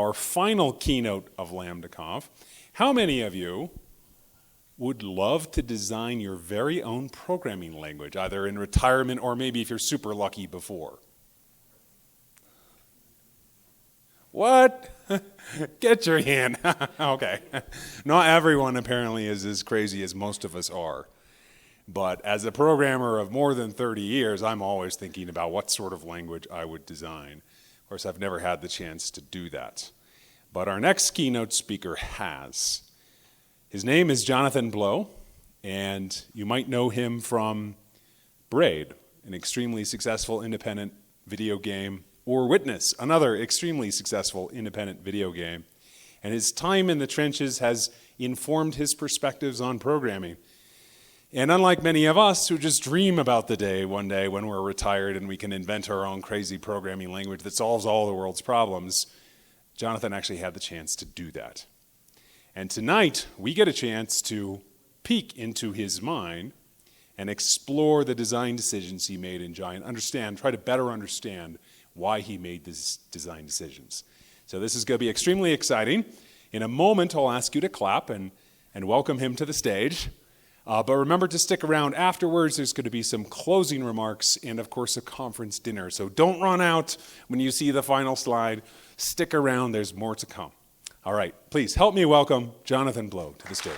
our final keynote of LambdaConf. How many of you would love to design your very own programming language, either in retirement or maybe if you're super lucky before? What? Get your hand. Okay. Not everyone apparently is as crazy as most of us are. But as a programmer of more than 30 years, I'm always thinking about what sort of language I would design. Of course, I've never had the chance to do that. But our next keynote speaker has. His name is Jonathan Blow, and you might know him from Braid, an extremely successful independent video game, or Witness, another extremely successful independent video game. And his time in the trenches has informed his perspectives on programming. And unlike many of us who just dream about the day one day when we're retired and we can invent our own crazy programming language that solves all the world's problems, Jonathan actually had the chance to do that. And tonight, we get a chance to peek into his mind and explore the design decisions he made in Giant, try to better understand why he made these design decisions. So this is going to be extremely exciting. In a moment, I'll ask you to clap and welcome him to the stage. But remember to stick around afterwards. There's going to be some closing remarks and, of course, a conference dinner. So don't run out when you see the final slide. Stick around. There's more to come. All right. Please help me welcome Jonathan Blow to the stage.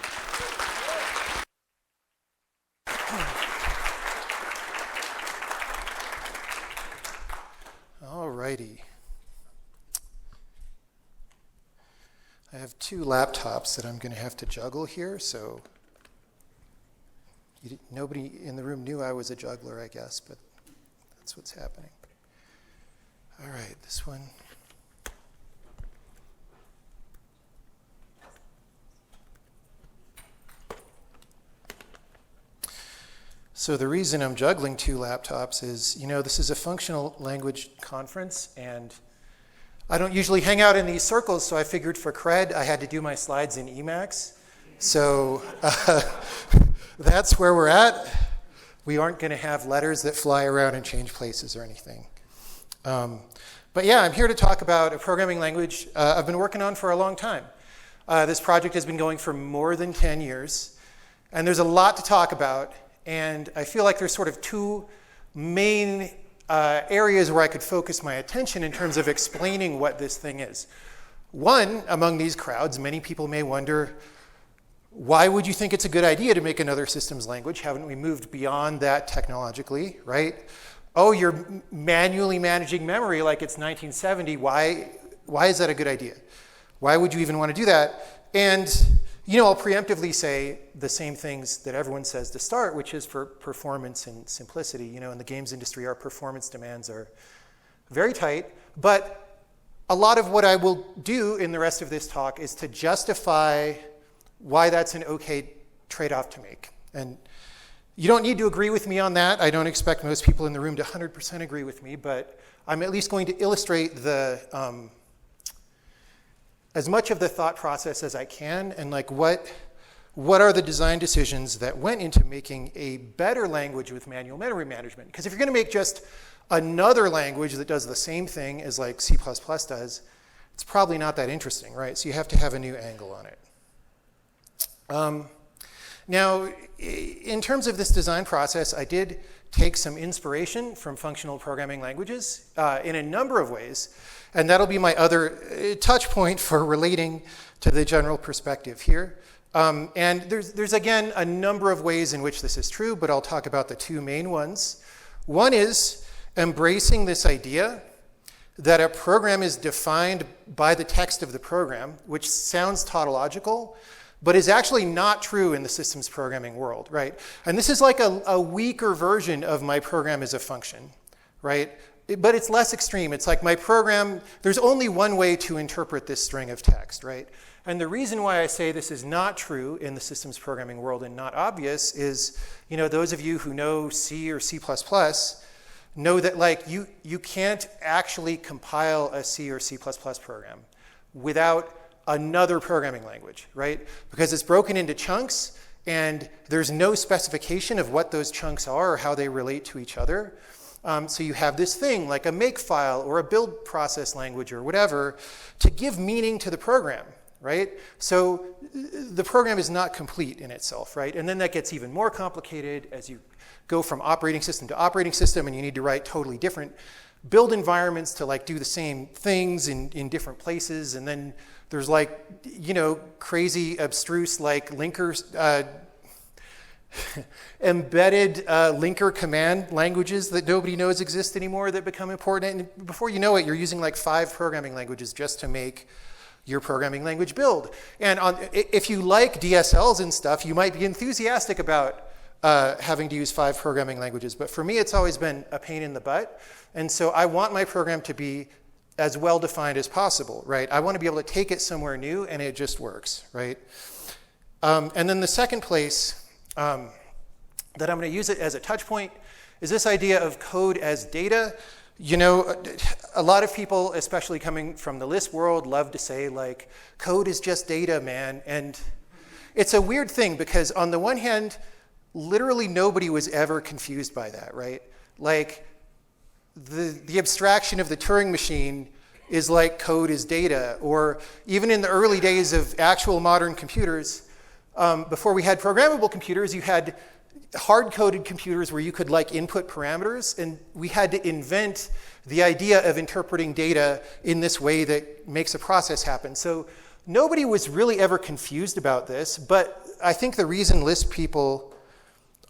All righty. I have two laptops that I'm going to have to juggle here, so nobody in the room knew I was a juggler, I guess, but that's what's happening. All right, this one. So the reason I'm juggling two laptops is, this is a functional language conference, and I don't usually hang out in these circles, so I figured for cred, I had to do my slides in Emacs. So that's where we're at. We aren't going to have letters that fly around and change places or anything. But yeah, I'm here to talk about a programming language I've been working on for a long time. This project has been going for more than 10 years, and there's a lot to talk about. And I feel like there's sort of two main areas where I could focus my attention in terms of explaining what this thing is. One, among these crowds, many people may wonder, why would you think it's a good idea to make another systems language? Haven't we moved beyond that technologically, right? Oh, you're manually managing memory like it's 1970. Why is that a good idea? Why would you even want to do that? And I'll preemptively say the same things that everyone says to start, which is for performance and simplicity. In the games industry, our performance demands are very tight. But a lot of what I will do in the rest of this talk is to justify why that's an okay trade-off to make. And you don't need to agree with me on that. I don't expect most people in the room to 100% agree with me, but I'm at least going to illustrate as much of the thought process as I can, and what are the design decisions that went into making a better language with manual memory management? Because if you're going to make just another language that does the same thing as like C++ does, it's probably not that interesting, right? So you have to have a new angle on it. Now, in terms of this design process, I did take some inspiration from functional programming languages in a number of ways. And that'll be my other touch point for relating to the general perspective here. And there's again, a number of ways in which this is true, but I'll talk about the two main ones. One is embracing this idea that a program is defined by the text of the program, which sounds tautological, but is actually not true in the systems programming world, right? And this is like a weaker version of my program as a function, right? But it's less extreme. It's like my program, there's only one way to interpret this string of text, right? And the reason why I say this is not true in the systems programming world and not obvious is, those of you who know C or C++ know that you can't actually compile a C or C++ program without another programming language, right? Because it's broken into chunks and there's no specification of what those chunks are or how they relate to each other. So you have this thing like a makefile or a build process language or whatever to give meaning to the program, right? So the program is not complete in itself, right? And then that gets even more complicated as you go from operating system to operating system, and you need to write totally different build environments to like do the same things in different places. And then there's like, you know, crazy abstruse like linkers, embedded linker command languages that nobody knows exist anymore that become important. And before you know it, you're using like 5 programming languages just to make your programming language build. And if you like DSLs and stuff, you might be enthusiastic about having to use 5 programming languages. But for me, it's always been a pain in the butt. And so I want my program to be as well defined as possible, right? I want to be able to take it somewhere new and it just works, right? And then the second place that I'm going to use it as a touch point is this idea of code as data. You know, a lot of people, especially coming from the Lisp world, love to say like, code is just data, man. And it's a weird thing because on the one hand, literally nobody was ever confused by that, right? Like the abstraction of the Turing machine is like code is data, or even in the early days of actual modern computers, before we had programmable computers, you had hard-coded computers where you could like input parameters, and we had to invent the idea of interpreting data in this way that makes a process happen. So nobody was really ever confused about this, but I think the reason Lisp people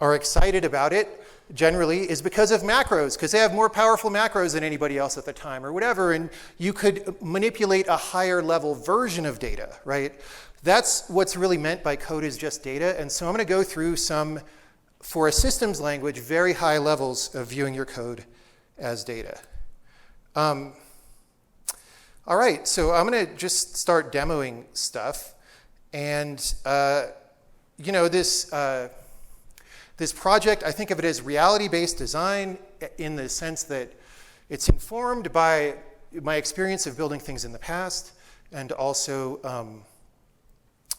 are excited about it generally is because of macros, because they have more powerful macros than anybody else at the time or whatever, and you could manipulate a higher level version of data, right? That's what's really meant by code is just data. And so I'm going to go through some, for a systems language, very high levels of viewing your code as data. All right, so I'm going to just start demoing stuff. And you know, this project, I think of it as reality-based design in the sense that it's informed by my experience of building things in the past, and also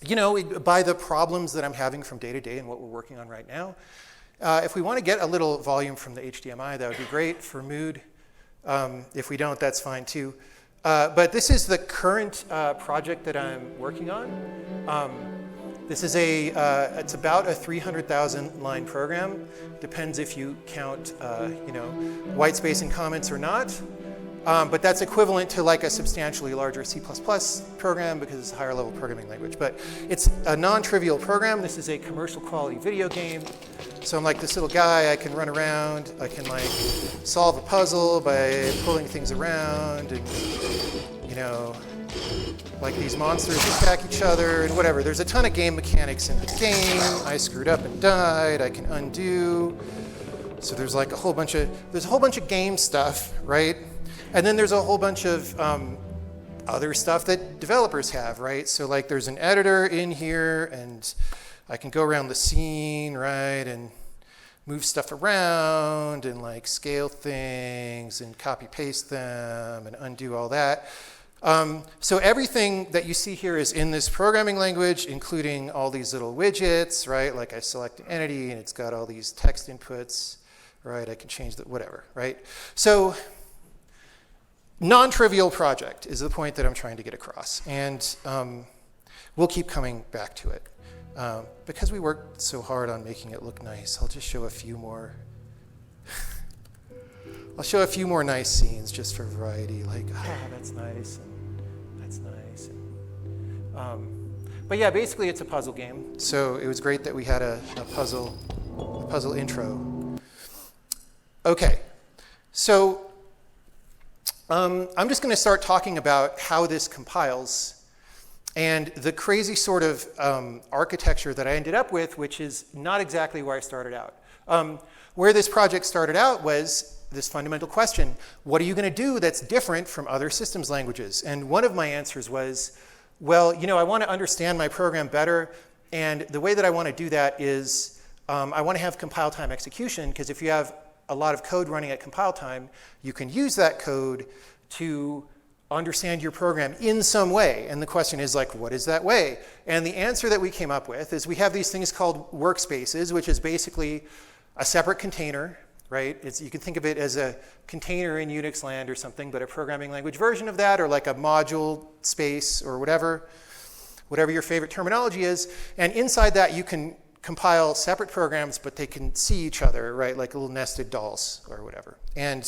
you know, by the problems that I'm having from day to day and what we're working on right now. If we want to get a little volume from the HDMI, that would be great for mood. If we don't, that's fine too. But this is the current project that I'm working on. This is it's about a 300,000 line program. Depends if you count, you know, white space and comments or not. But that's equivalent to like a substantially larger C++ program because it's a higher level programming language. But it's a non-trivial program. This is a commercial quality video game. So I'm like this little guy, I can run around, I can like solve a puzzle by pulling things around, and you know, like these monsters attack each other and whatever. There's a ton of game mechanics in the game. I screwed up and died, I can undo. So there's like a whole bunch of game stuff, right? And then there's a whole bunch of other stuff that developers have, right? So like there's an editor in here, and I can go around the scene, right, and move stuff around and like scale things and copy paste them and undo all that. So everything that you see here is in this programming language, including all these little widgets, right? Like I select an entity and it's got all these text inputs, right? I can change the whatever, right? So non-trivial project is the point that I'm trying to get across. And we'll keep coming back to it. Because we worked so hard on making it look nice, I'll just show a few more. I'll show a few more nice scenes just for variety, like, that's nice, and that's nice. And, but yeah, basically it's a puzzle game. So it was great that we had a puzzle intro. Okay, so I'm just going to start talking about how this compiles and the crazy sort of architecture that I ended up with, which is not exactly where I started out. Where this project started out was this fundamental question: what are you going to do that's different from other systems languages? And one of my answers was, well, you know, I want to understand my program better, and the way that I want to do that is I want to have compile time execution, because if you have a lot of code running at compile time, you can use that code to understand your program in some way. And the question is like, what is that way? And the answer that we came up with is we have these things called workspaces, which is basically a separate container, right? You can think of it as a container in Unix land or something, but a programming language version of that, or like a module space or whatever your favorite terminology is. And inside that, you can compile separate programs, but they can see each other, right? Like little nested dolls or whatever. And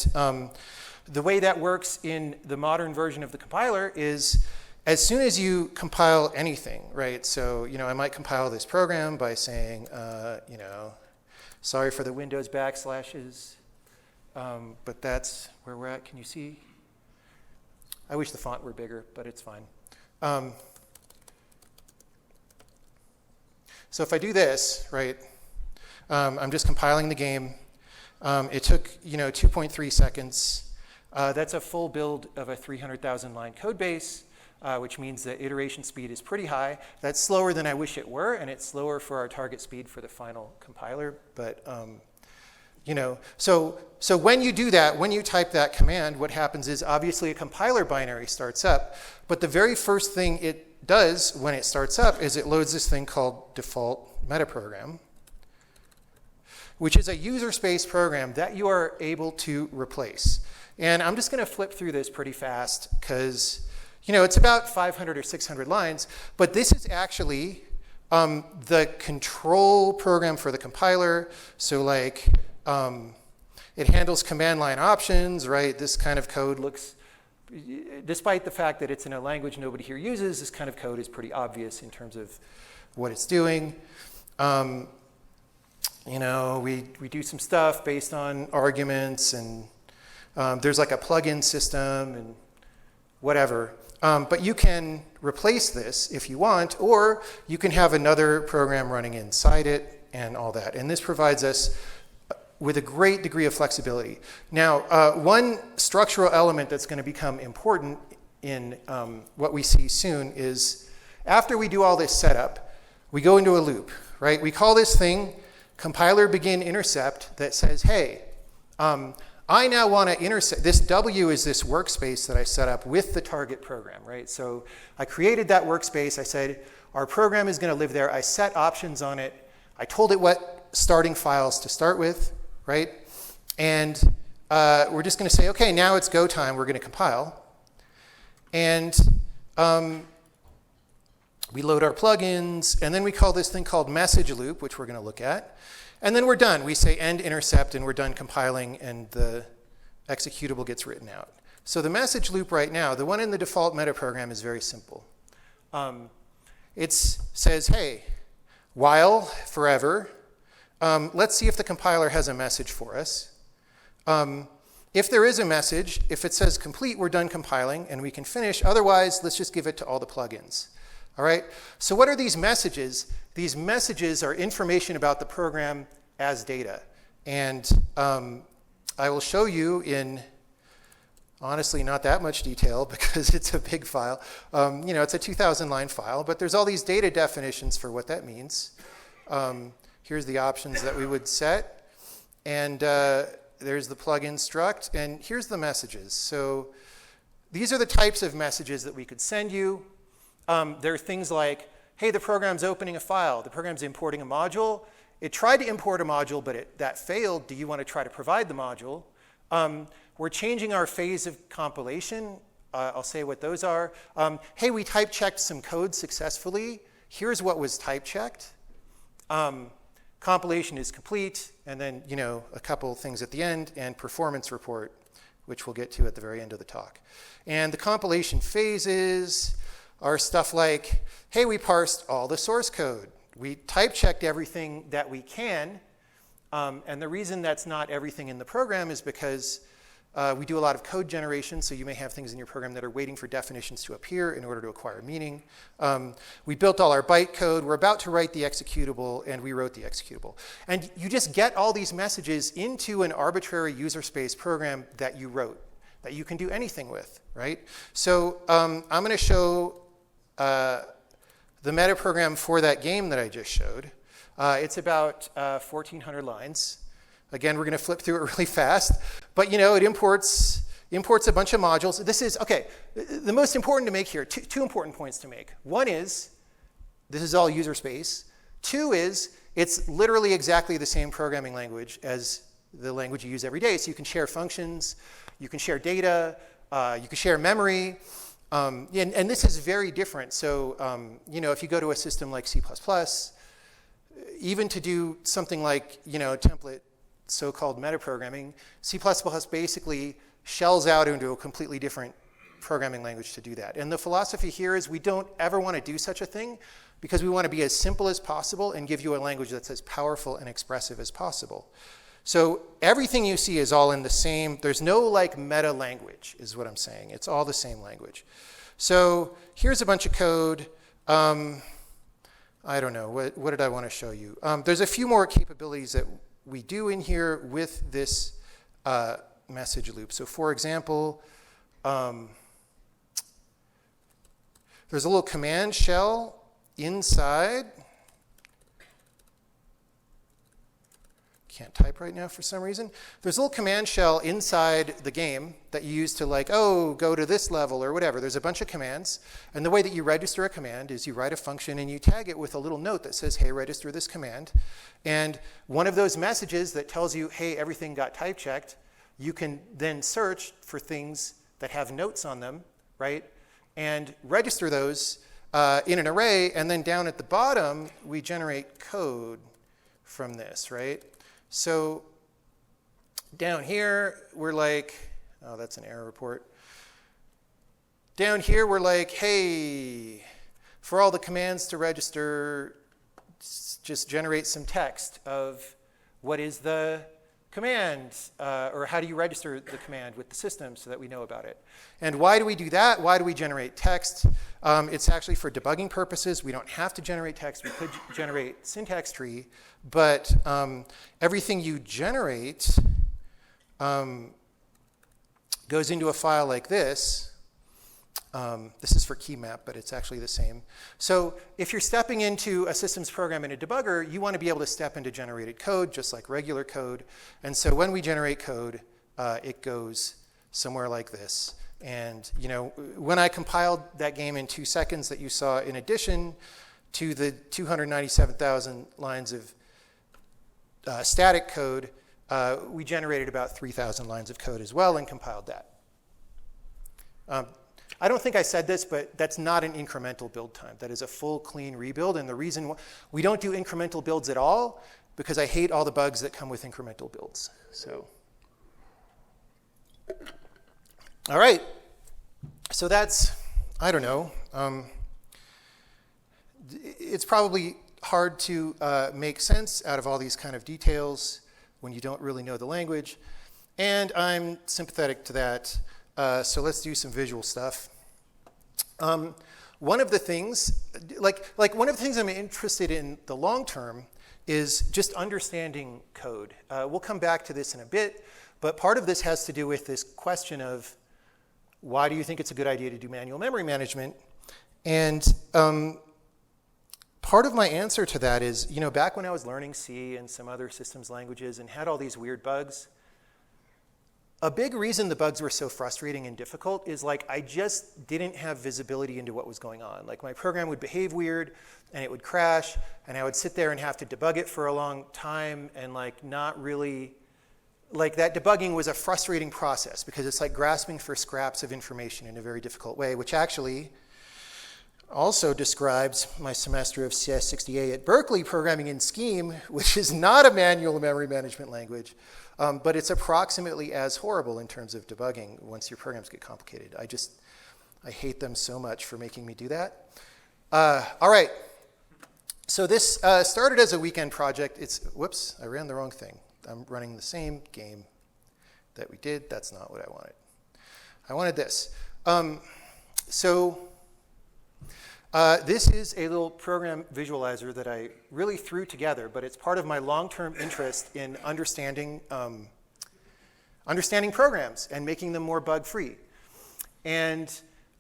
the way that works in the modern version of the compiler is as soon as you compile anything, right? So, I might compile this program by saying, sorry for the Windows backslashes, but that's where we're at. Can you see? I wish the font were bigger, but it's fine. So if I do this, right, I'm just compiling the game. It took, 2.3 seconds. That's a full build of a 300,000 line code base, which means that iteration speed is pretty high. That's slower than I wish it were, and it's slower for our target speed for the final compiler. But, so when you do that, when you type that command, what happens is obviously a compiler binary starts up. But the very first thing it does when it starts up is it loads this thing called default metaprogram, which is a user space program that you are able to replace. And I'm just going to flip through this pretty fast because, it's about 500 or 600 lines. But this is actually the control program for the compiler. So like it handles command line options, right? This kind of code looks, despite the fact that it's in a language nobody here uses, this kind of code is pretty obvious in terms of what it's doing. We do some stuff based on arguments, and there's like a plugin system and whatever. But you can replace this if you want, or you can have another program running inside it and all that. And this provides us with a great degree of flexibility. Now, one structural element that's going to become important in what we see soon is after we do all this setup, we go into a loop, right? We call this thing compiler begin intercept that says, hey, I now want to intercept. This W is this workspace that I set up with the target program, right? So I created that workspace. I said, our program is going to live there. I set options on it. I told it what starting files to start with, right? And we're just going to say, OK, now it's go time. We're going to compile. And we load our plugins. And then we call this thing called message loop, which we're going to look at. And then we're done. We say end intercept, and we're done compiling, and the executable gets written out. So the message loop right now, the one in the default metaprogram, is very simple. It says, hey, while forever, let's see if the compiler has a message for us. If there is a message, if it says complete, we're done compiling, and we can finish. Otherwise, let's just give it to all the plugins. All right? So what are these messages? These messages are information about the program as data. And I will show you in, honestly, not that much detail because it's a big file. It's a 2,000-line file, but there's all these data definitions for what that means. Here's the options that we would set. And there's the plugin struct. And here's the messages. So these are the types of messages that we could send you. There are things like, hey, the program's opening a file. The program's importing a module. It tried to import a module, but that failed. Do you want to try to provide the module? We're changing our phase of compilation. I'll say what those are. Hey, we type checked some code successfully. Here's what was type checked. Compilation is complete. And then, a couple things at the end, and performance report, which we'll get to at the very end of the talk. And the compilation phases are stuff like, hey, we parsed all the source code. We type checked everything that we can. And the reason that's not everything in the program is because we do a lot of code generation. So you may have things in your program that are waiting for definitions to appear in order to acquire meaning. We built all our bytecode. We're about to write the executable, and we wrote the executable. And you just get all these messages into an arbitrary user space program that you wrote, that you can do anything with, right? So I'm going to show the metaprogram for that game that I just showed. It's about 1,400 lines. Again, we're going to flip through it really fast. But it imports a bunch of modules. This is, OK, the most important to make here, two important points to make. One is, this is all user space. Two is, it's literally exactly the same programming language as the language you use every day. So you can share functions, you can share data, you can share memory. And this is very different. So, if you go to a system like C++, even to do something like, template, so-called metaprogramming, C++ basically shells out into a completely different programming language to do that. And the philosophy here is we don't ever want to do such a thing because we want to be as simple as possible and give you a language that's as powerful and expressive as possible. So everything you see is all in the same, there's no like meta language is what I'm saying. It's all the same language. So here's a bunch of code. I don't know, what did I want to show you? There's a few more capabilities that we do in here with this message loop. So for example, there's a little command shell inside. Can't type right now for some reason. There's a little command shell inside the game that you use to like, oh, go to this level or whatever. There's a bunch of commands. And the way that you register a command is you write a function and you tag it with a little note that says, hey, register this command. And one of those messages that tells you, hey, everything got type checked, you can then search for things that have notes on them, right? And register those in an array. And then down at the bottom, we generate code from this, right? So down here, we're like, oh, that's an error report. Down here, we're like, hey, for all the commands to register, just generate some text of what is the command, or how do you register the command with the system so that we know about it. And why do we do that? Why do we generate text? It's actually for debugging purposes. We don't have to generate text. We could generate syntax tree, but everything you generate goes into a file like this. This is for key map, but it's actually the same. So if you're stepping into a systems program in a debugger, you want to be able to step into generated code, just like regular code. And so when we generate code, it goes somewhere like this. And when I compiled that game in 2 seconds that you saw, in addition to the 297,000 lines of static code, we generated about 3,000 lines of code as well and compiled that. I don't think I said this, but that's not an incremental build time. That is a full, clean rebuild. And the reason we don't do incremental builds at all, because I hate all the bugs that come with incremental builds. So, all right. So that's, I don't know. It's probably hard to make sense out of all these kind of details when you don't really know the language. And I'm sympathetic to that. So let's do some visual stuff. One of the things, one of the things I'm interested in the long term is just understanding code. We'll come back to this in a bit, but part of this has to do with this question of why do you think it's a good idea to do manual memory management? And part of my answer to that is, back when I was learning C and some other systems languages and had all these weird bugs, a big reason the bugs were so frustrating and difficult is I just didn't have visibility into what was going on. My program would behave weird and it would crash and I would sit there and have to debug it for a long time and not really, that debugging was a frustrating process because it's grasping for scraps of information in a very difficult way, which actually also describes my semester of CS60A at Berkeley programming in Scheme, which is not a manual memory management language. But it's approximately as horrible in terms of debugging once your programs get complicated. I hate them so much for making me do that. All right. So this started as a weekend project. Whoops, I ran the wrong thing. I'm running the same game that we did. That's not what I wanted. I wanted this. This is a little program visualizer that I really threw together, but it's part of my long-term interest in understanding programs and making them more bug-free. And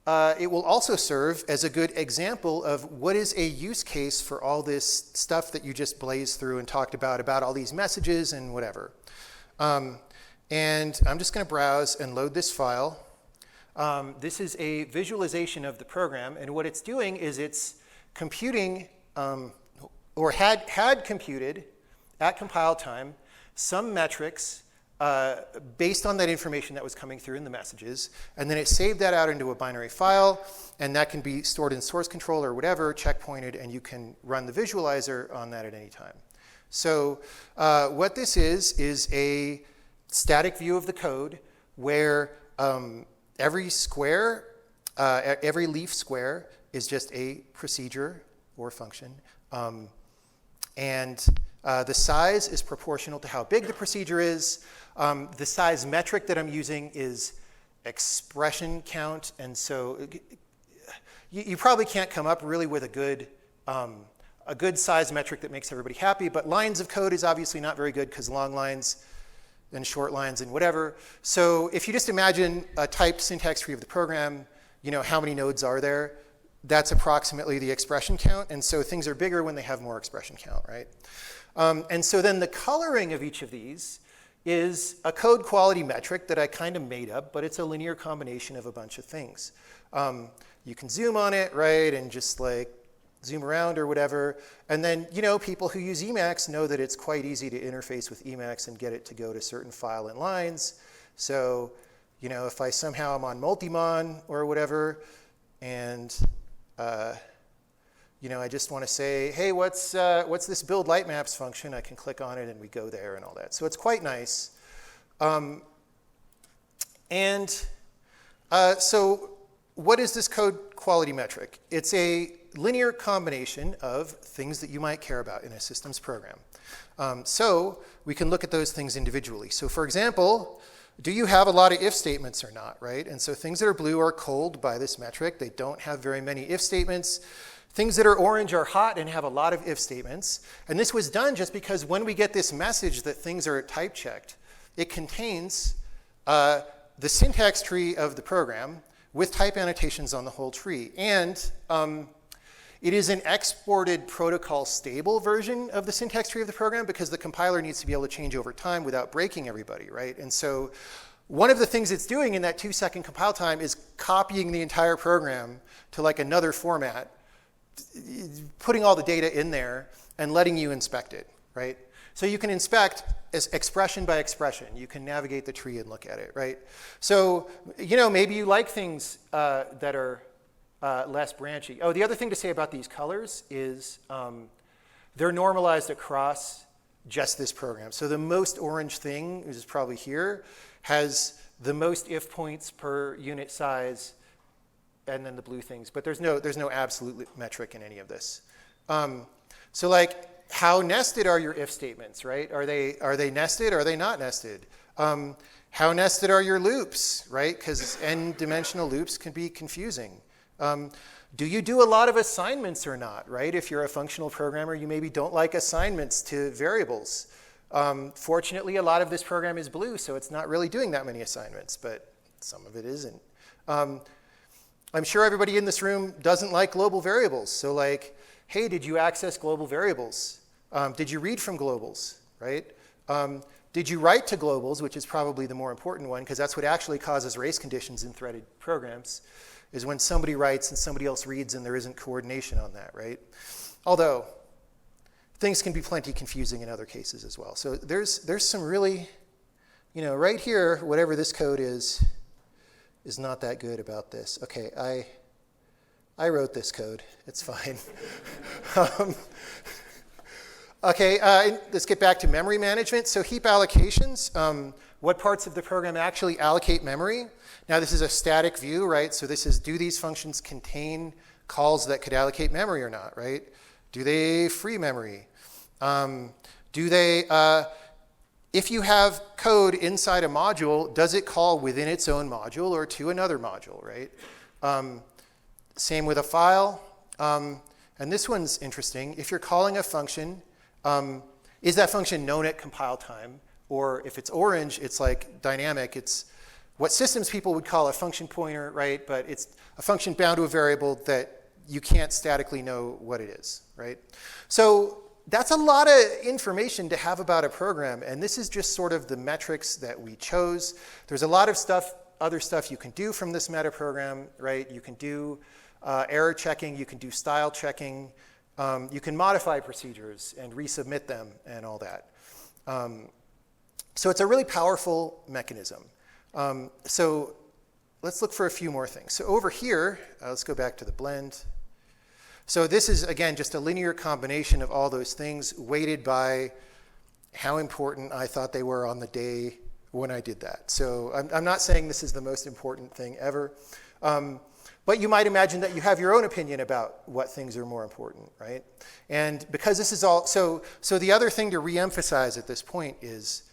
it will also serve as a good example of what is a use case for all this stuff that you just blazed through and talked about all these messages and whatever. And I'm just going to browse and load this file. This is a visualization of the program, and what it's doing is it's computing, or had computed at compile time, some metrics based on that information that was coming through in the messages, and then it saved that out into a binary file, and that can be stored in source control or whatever, checkpointed, and you can run the visualizer on that at any time. So what this is a static view of the code where every square, every leaf square is just a procedure or function. And the size is proportional to how big the procedure is. The size metric that I'm using is expression count. And so you probably can't come up really with a good size metric that makes everybody happy. But lines of code is obviously not very good because long lines and short lines and whatever. So if you just imagine a typed syntax tree of the program, how many nodes are there? That's approximately the expression count. And so things are bigger when they have more expression count, right? And so then the coloring of each of these is a code quality metric that I kind of made up, but it's a linear combination of a bunch of things. You can zoom on it, right, and just like zoom around or whatever. And then, people who use Emacs know that it's quite easy to interface with Emacs and get it to go to certain file and lines. So, if I somehow am on multimon or whatever, and I just want to say, hey, what's this build lightmaps function? I can click on it and we go there and all that. So it's quite nice. So what is this code quality metric? It's a linear combination of things that you might care about in a systems program. So we can look at those things individually. So for example, do you have a lot of if statements or not, right? And so things that are blue are cold by this metric. They don't have very many if statements. Things that are orange are hot and have a lot of if statements. And this was done just because when we get this message that things are type checked, it contains the syntax tree of the program with type annotations on the whole tree. And it is an exported protocol stable version of the syntax tree of the program because the compiler needs to be able to change over time without breaking everybody, right? And so one of the things it's doing in that 2-second compile time is copying the entire program to like another format, putting all the data in there and letting you inspect it, right? So you can inspect as expression by expression. You can navigate the tree and look at it, right? So, maybe you like things that are less branchy. Oh, the other thing to say about these colors is they're normalized across just this program. So the most orange thing, which is probably here, has the most if points per unit size, and then the blue things. But there's no absolute metric in any of this. So like, how nested are your if statements, right? Are they nested? Are they not nested? How nested are your loops, right? Because n-dimensional loops can be confusing. Do you do a lot of assignments or not, right? If you're a functional programmer, you maybe don't like assignments to variables. Fortunately, a lot of this program is blue, so it's not really doing that many assignments, but some of it isn't. I'm sure everybody in this room doesn't like global variables. So like, hey, did you access global variables? Did you read from globals, right? Did you write to globals, which is probably the more important one, because that's what actually causes race conditions in threaded programs, is when somebody writes and somebody else reads and there isn't coordination on that, right? Although, things can be plenty confusing in other cases as well. So there's some really, right here, whatever this code is not that good about this. Okay, I wrote this code. It's fine. Okay, let's get back to memory management. So heap allocations, what parts of the program actually allocate memory? Now this is a static view, right? So this is, do these functions contain calls that could allocate memory or not, right? Do they free memory? Do they, if you have code inside a module, does it call within its own module or to another module, right? Same with a file. And this one's interesting. If you're calling a function, is that function known at compile time? Or if it's orange, it's like dynamic. It's what systems people would call a function pointer, right? But it's a function bound to a variable that you can't statically know what it is, right? So that's a lot of information to have about a program. And this is just sort of the metrics that we chose. There's a lot of stuff, other stuff you can do from this meta program, right? You can do error checking. You can do style checking. You can modify procedures and resubmit them and all that. So it's a really powerful mechanism. So let's look for a few more things. So over here, let's go back to the blend. So this is, again, just a linear combination of all those things weighted by how important I thought they were on the day when I did that. So I'm not saying this is the most important thing ever. But you might imagine that you have your own opinion about what things are more important, right? And because this is all, so the other thing to reemphasize at this point is,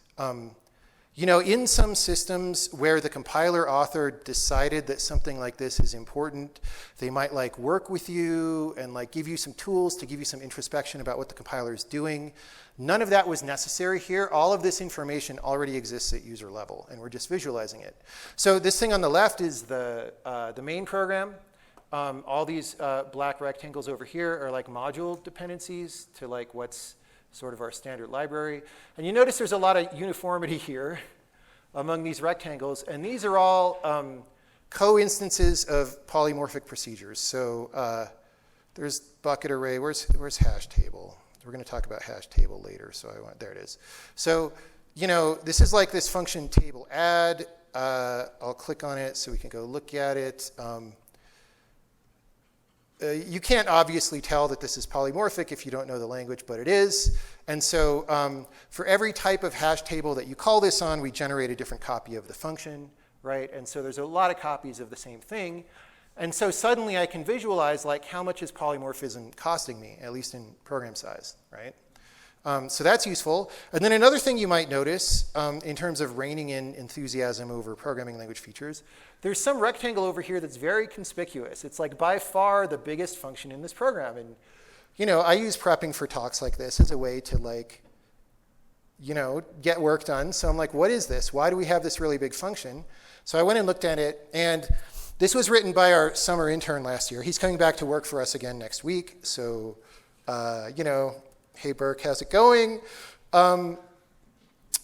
you know, in some systems where the compiler author decided that something like this is important, they might like work with you and like give you some tools to give you some introspection about what the compiler is doing. None of that was necessary here. All of this information already exists at user level, and we're just visualizing it. So this thing on the left is the main program. All these black rectangles over here are like module dependencies to like what's sort of our standard library. And you notice there's a lot of uniformity here among these rectangles, and these are all co-instances of polymorphic procedures. So there's bucket array. Where's hash table? We're going to talk about hash table later, so there it is. So, you know, this is like this function table add. I'll click on it so we can go look at it. You can't obviously tell that this is polymorphic if you don't know the language, but it is. And so for every type of hash table that you call this on, we generate a different copy of the function, right? And so there's a lot of copies of the same thing. And so suddenly I can visualize like how much is polymorphism costing me, at least in program size, right? So that's useful. And then another thing you might notice in terms of reining in enthusiasm over programming language features, there's some rectangle over here that's very conspicuous. It's like by far the biggest function in this program. And you know, I use prepping for talks like this as a way to like, you know, get work done. So I'm like, what is this? Why do we have this really big function? So I went and looked at it, and this was written by our summer intern last year. He's coming back to work for us again next week. So, you know, hey, Burke, how's it going? So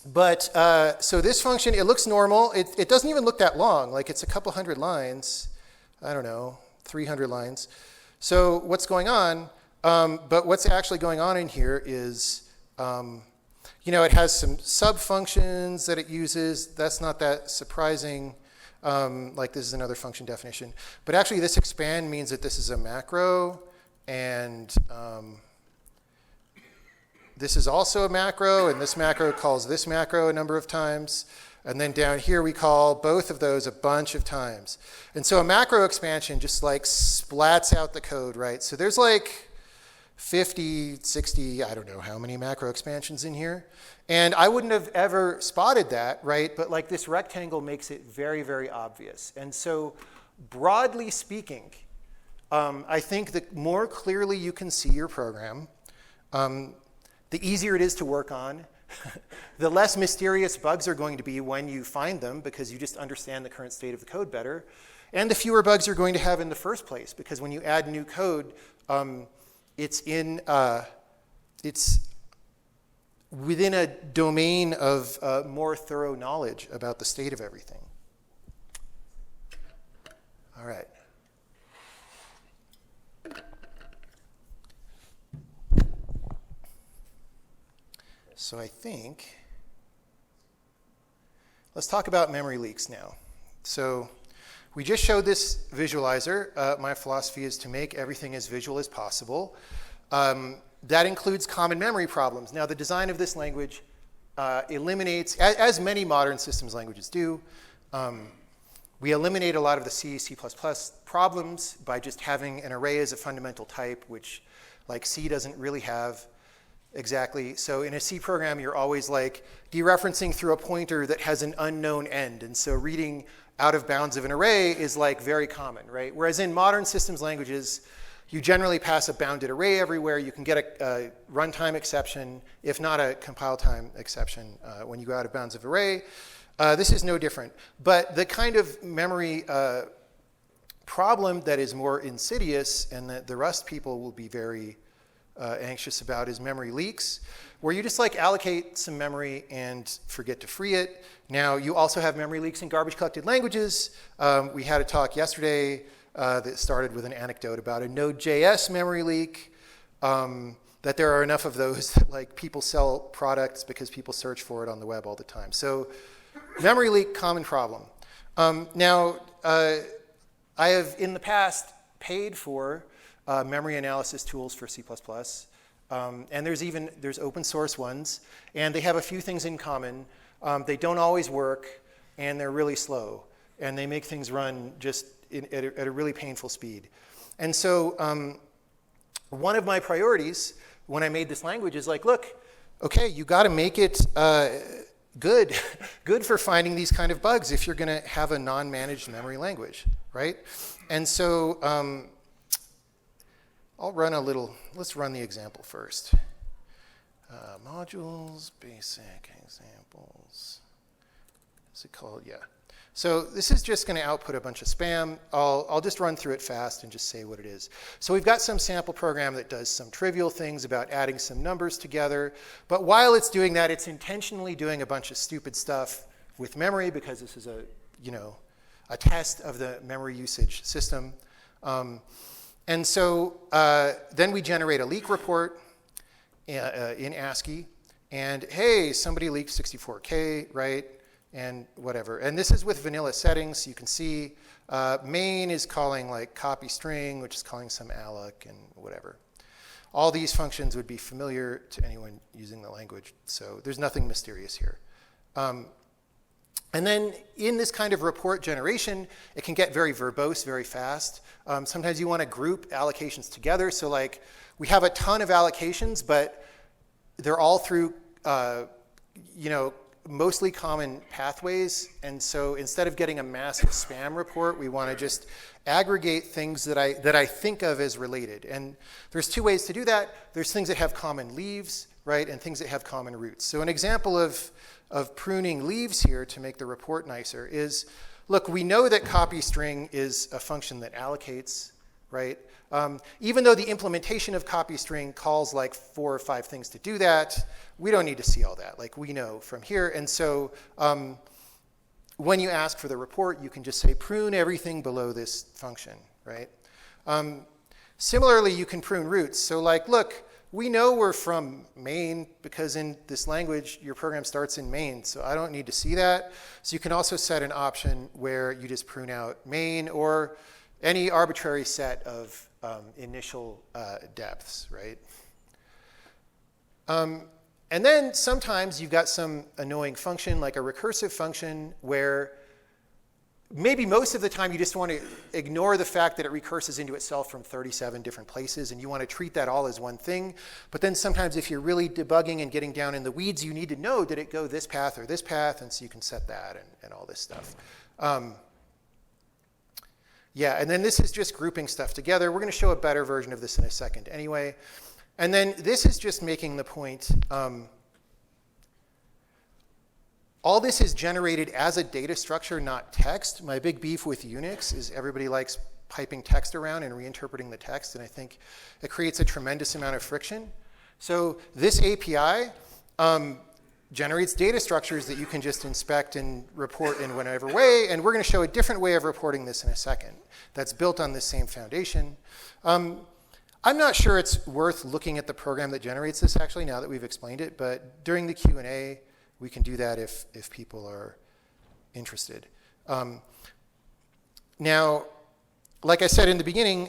this function, it looks normal. It doesn't even look that long. Like it's a couple hundred lines. I don't know, 300 lines. So what's going on? But what's actually going on in here is, you know, it has some sub-functions that it uses. That's not that surprising. Like this is another function definition. But actually this expand means that this is a macro, and this is also a macro, and this macro calls this macro a number of times. And then down here we call both of those a bunch of times. And so a macro expansion just like splats out the code, right? So there's like 50, 60, I don't know how many macro expansions in here. And I wouldn't have ever spotted that, right? But like this rectangle makes it very, very obvious. And so broadly speaking, I think the more clearly you can see your program, the easier it is to work on. The less mysterious bugs are going to be when you find them because you just understand the current state of the code better. And the fewer bugs you're going to have in the first place because when you add new code, it's within a domain of more thorough knowledge about the state of everything. All right. So I think, let's talk about memory leaks now. So we just showed this visualizer. My philosophy is to make everything as visual as possible. That includes common memory problems. Now, the design of this language eliminates, as many modern systems languages do, we eliminate a lot of the C, C++ problems by just having an array as a fundamental type, which like C doesn't really have exactly. So in a C program, you're always like dereferencing through a pointer that has an unknown end. And so reading out of bounds of an array is like very common, right? Whereas in modern systems languages, you generally pass a bounded array everywhere. You can get a runtime exception, if not a compile time exception, when you go out of bounds of array. This is no different. But the kind of memory problem that is more insidious and that the Rust people will be very anxious about is memory leaks, where you just like allocate some memory and forget to free it. Now, you also have memory leaks in garbage collected languages. We had a talk yesterday that started with an anecdote about a Node.js memory leak. The that there are enough of those that like people sell products because people search for it on the web all the time. So memory leak, common problem. Now, I have in the past paid for memory analysis tools for C++. And there's open source ones, and they have a few things in common. They don't always work, and they're really slow, and they make things run just at a really painful speed. And so one of my priorities when I made this language is like, look, okay, you got to make it good for finding these kind of bugs if you're going to have a non-managed memory language, right? And so let's run the example first. Modules, basic examples. What's it called? Yeah. So this is just going to output a bunch of spam. I'll just run through it fast and just say what it is. So we've got some sample program that does some trivial things about adding some numbers together. But while it's doing that, it's intentionally doing a bunch of stupid stuff with memory because this is a test of the memory usage system. And so then we generate a leak report in ASCII. And hey, somebody leaked 64K, right? And whatever. And this is with vanilla settings. You can see main is calling like copy string, which is calling some alloc and whatever. All these functions would be familiar to anyone using the language. So there's nothing mysterious here. And then in this kind of report generation, it can get very verbose very fast. Sometimes you want to group allocations together. So like we have a ton of allocations, but they're all through mostly common pathways. And so instead of getting a massive spam report, we want to just aggregate things that I think of as related. And there's two ways to do that. There's things that have common leaves, right, and things that have common roots. So an example of pruning leaves here to make the report nicer is, look, we know that copy string is a function that allocates, right? Even though the implementation of copy string calls like 4 or 5 things to do that, we don't need to see all that. Like we know from here. And so when you ask for the report, you can just say prune everything below this function, right? Similarly, you can prune roots. So like, look, we know we're from main because in this language, your program starts in main. So I don't need to see that. So you can also set an option where you just prune out main or any arbitrary set of initial depths, right? And then sometimes you've got some annoying function like a recursive function where maybe most of the time you just want to ignore the fact that it recurses into itself from 37 different places and you want to treat that all as one thing. But then sometimes if you're really debugging and getting down in the weeds, you need to know, did it go this path or this path? And so you can set that and all this stuff. Yeah, and then this is just grouping stuff together. We're going to show a better version of this in a second anyway. And then this is just making the point. All this is generated as a data structure, not text. My big beef with Unix is everybody likes piping text around and reinterpreting the text, and I think it creates a tremendous amount of friction. So this API generates data structures that you can just inspect and report in whatever way, and we're going to show a different way of reporting this in a second that's built on this same foundation. I'm not sure it's worth looking at the program that generates this, actually, now that we've explained it, but during the Q&A, we can do that if people are interested. Now, like I said in the beginning,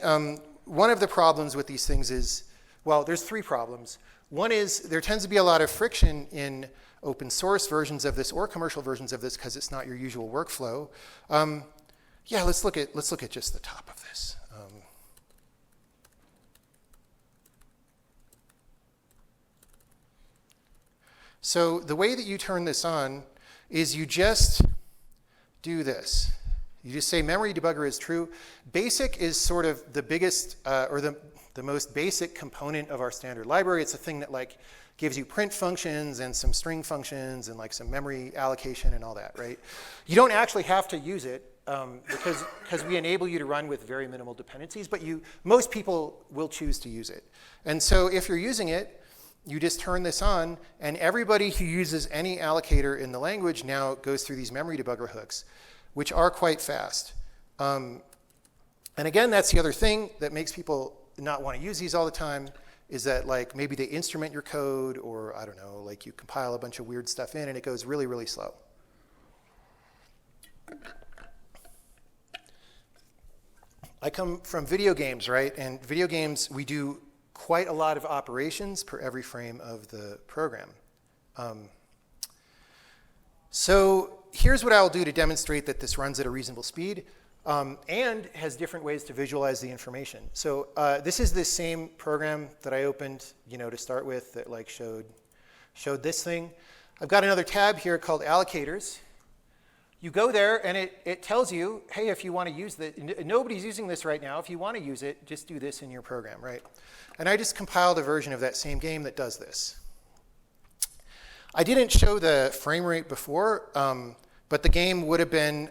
one of the problems with these things is, well, there's 3 problems. One is there tends to be a lot of friction in open source versions of this or commercial versions of this because it's not your usual workflow. Yeah, let's look at just the top of this. So the way that you turn this on is you just do this. You just say memory debugger is true. Basic is sort of the biggest or the most basic component of our standard library. It's a thing that like gives you print functions and some string functions and like some memory allocation and all that, right? You don't actually have to use it because we enable you to run with very minimal dependencies, but most people will choose to use it. And so if you're using it, you just turn this on, and everybody who uses any allocator in the language now goes through these memory debugger hooks, which are quite fast. And again, that's the other thing that makes people not want to use these all the time, is that like maybe they instrument your code, or I don't know, like you compile a bunch of weird stuff in and it goes really, really slow. I come from video games, right? And video games, we do quite a lot of operations per every frame of the program. So here's what I'll do to demonstrate that this runs at a reasonable speed and has different ways to visualize the information. So this is the same program that I opened, to start with that like showed this thing. I've got another tab here called allocators. You go there and it tells you, hey, if you want to use this, nobody's using this right now. If you want to use it, just do this in your program, right? And I just compiled a version of that same game that does this. I didn't show the frame rate before, but the game would have been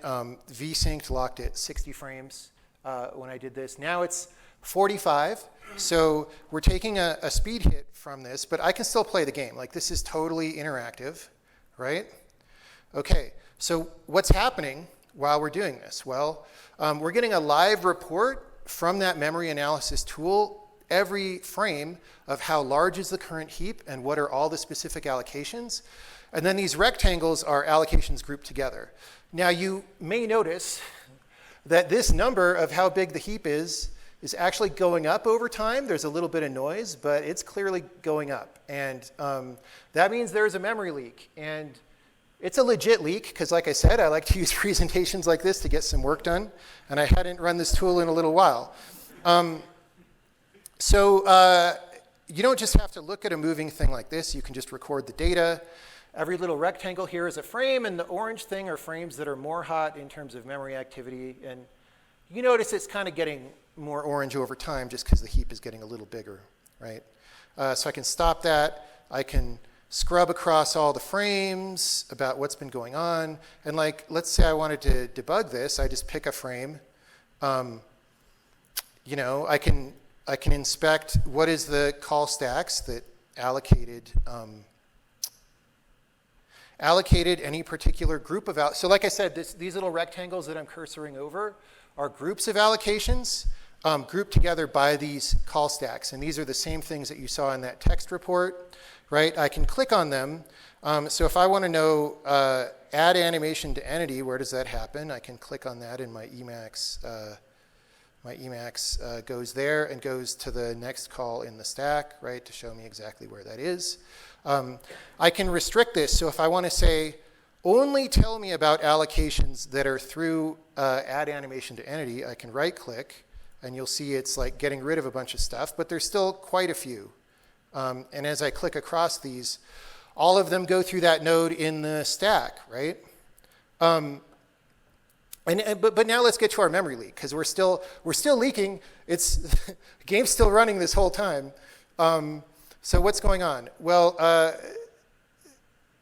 v-synced locked at 60 frames when I did this. Now it's 45, so we're taking a speed hit from this, but I can still play the game. Like, this is totally interactive, right? Okay, so what's happening while we're doing this? Well, we're getting a live report from that memory analysis tool every frame of how large is the current heap and what are all the specific allocations. And then these rectangles are allocations grouped together. Now you may notice that this number of how big the heap is actually going up over time. There's a little bit of noise, but it's clearly going up. And that means there's a memory leak. And it's a legit leak, because like I said, I like to use presentations like this to get some work done. And I hadn't run this tool in a little while. So you don't just have to look at a moving thing like this. You can just record the data. Every little rectangle here is a frame, and the orange thing are frames that are more hot in terms of memory activity. And you notice it's kind of getting more orange over time just because the heap is getting a little bigger, right? So I can stop that. I can scrub across all the frames about what's been going on. And like, let's say I wanted to debug this. I just pick a frame. I can inspect what is the call stacks that allocated any particular group of so like I said, these little rectangles that I'm cursoring over are groups of allocations grouped together by these call stacks. And these are the same things that you saw in that text report, right? I can click on them. So if I want to know add animation to entity, where does that happen? I can click on that in my Emacs. My Emacs goes there and goes to the next call in the stack, right, to show me exactly where that is. I can restrict this. So if I want to say, only tell me about allocations that are through add animation to entity, I can right-click, and you'll see it's like getting rid of a bunch of stuff, but there's still quite a few. And as I click across these, all of them go through that node in the stack, right? But now let's get to our memory leak, because we're still leaking. The game's still running this whole time. So what's going on? Well,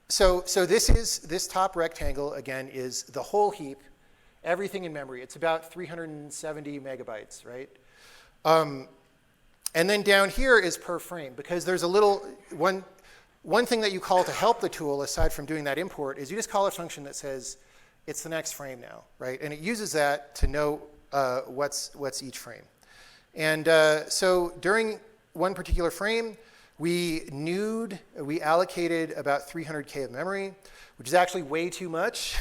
so this top rectangle again is the whole heap, everything in memory. It's about 370 megabytes, right? And then down here is per frame, because there's a little one thing that you call to help the tool, aside from doing that import, is you just call a function that says it's the next frame now, right? And it uses that to know what's each frame. And so during one particular frame, we allocated about 300K of memory, which is actually way too much.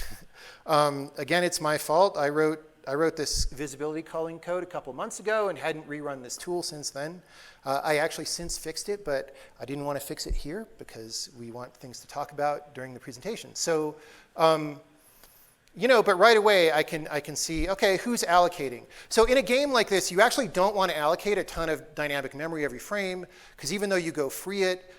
Again, it's my fault. I wrote this visibility calling code a couple months ago and hadn't rerun this tool since then. I actually since fixed it, but I didn't want to fix it here because we want things to talk about during the presentation. So, but right away I can see, okay, who's allocating? So in a game like this, you actually don't want to allocate a ton of dynamic memory every frame, because even though you go free it,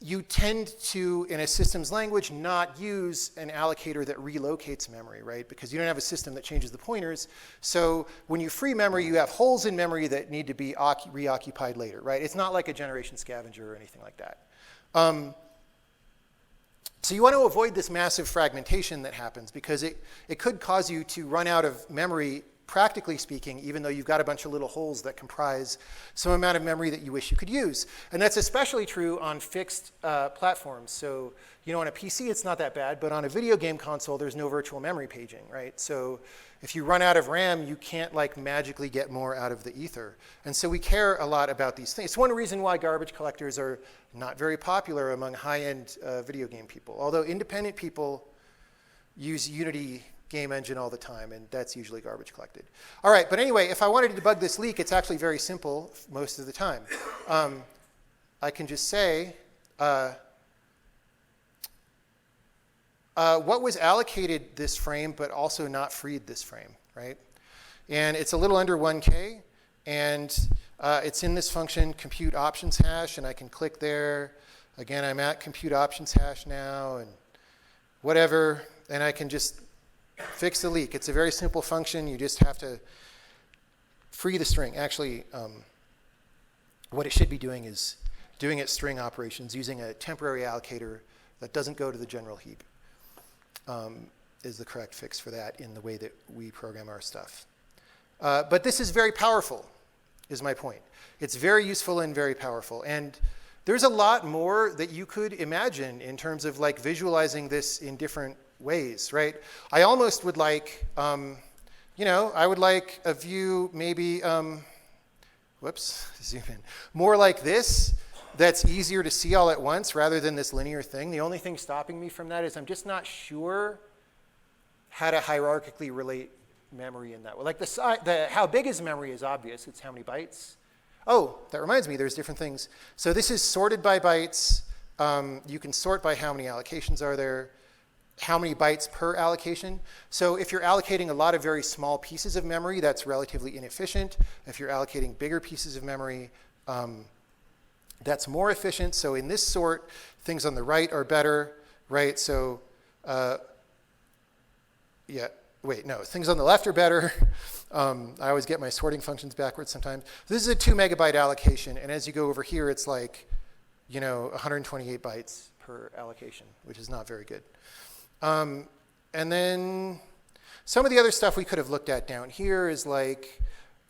you tend to, in a systems language, not use an allocator that relocates memory, right? Because you don't have a system that changes the pointers. So when you free memory, you have holes in memory that need to be reoccupied later, right? It's not like a generation scavenger or anything like that. So you want to avoid this massive fragmentation that happens, because it could cause you to run out of memory practically speaking, even though you've got a bunch of little holes that comprise some amount of memory that you wish you could use. And that's especially true on fixed platforms. So, on a PC, it's not that bad, but on a video game console, there's no virtual memory paging, right? So if you run out of RAM, you can't like magically get more out of the ether. And so we care a lot about these things. It's one reason why garbage collectors are not very popular among high-end video game people, although independent people use Unity game engine all the time, and that's usually garbage collected. All right, but anyway, if I wanted to debug this leak, it's actually very simple most of the time. I can just say, what was allocated this frame, but also not freed this frame, right? And it's a little under 1K, and it's in this function, compute options hash, and I can click there. Again, I'm at compute options hash now, and whatever, and I can just fix the leak. It's a very simple function. You just have to free the string. Actually, what it should be doing is doing its string operations using a temporary allocator that doesn't go to the general heap. Is the correct fix for that in the way that we program our stuff. But this is very powerful, is my point. It's very useful and very powerful. And there's a lot more that you could imagine in terms of like visualizing this in different ways, right? I almost would like, I would like a view maybe, whoops, zoom in, more like this, that's easier to see all at once rather than this linear thing. The only thing stopping me from that is I'm just not sure how to hierarchically relate memory in that way. Like how big is memory is obvious. It's how many bytes. Oh, that reminds me, there's different things. So this is sorted by bytes. You can sort by how many allocations are there, how many bytes per allocation. So if you're allocating a lot of very small pieces of memory, that's relatively inefficient. If you're allocating bigger pieces of memory, that's more efficient. So in this sort, things on the right are better, right? So, things on the left are better. I always get my sorting functions backwards sometimes. This is a 2 megabyte allocation, and as you go over here, it's like, 128 bytes per allocation, which is not very good. And then some of the other stuff we could have looked at down here is like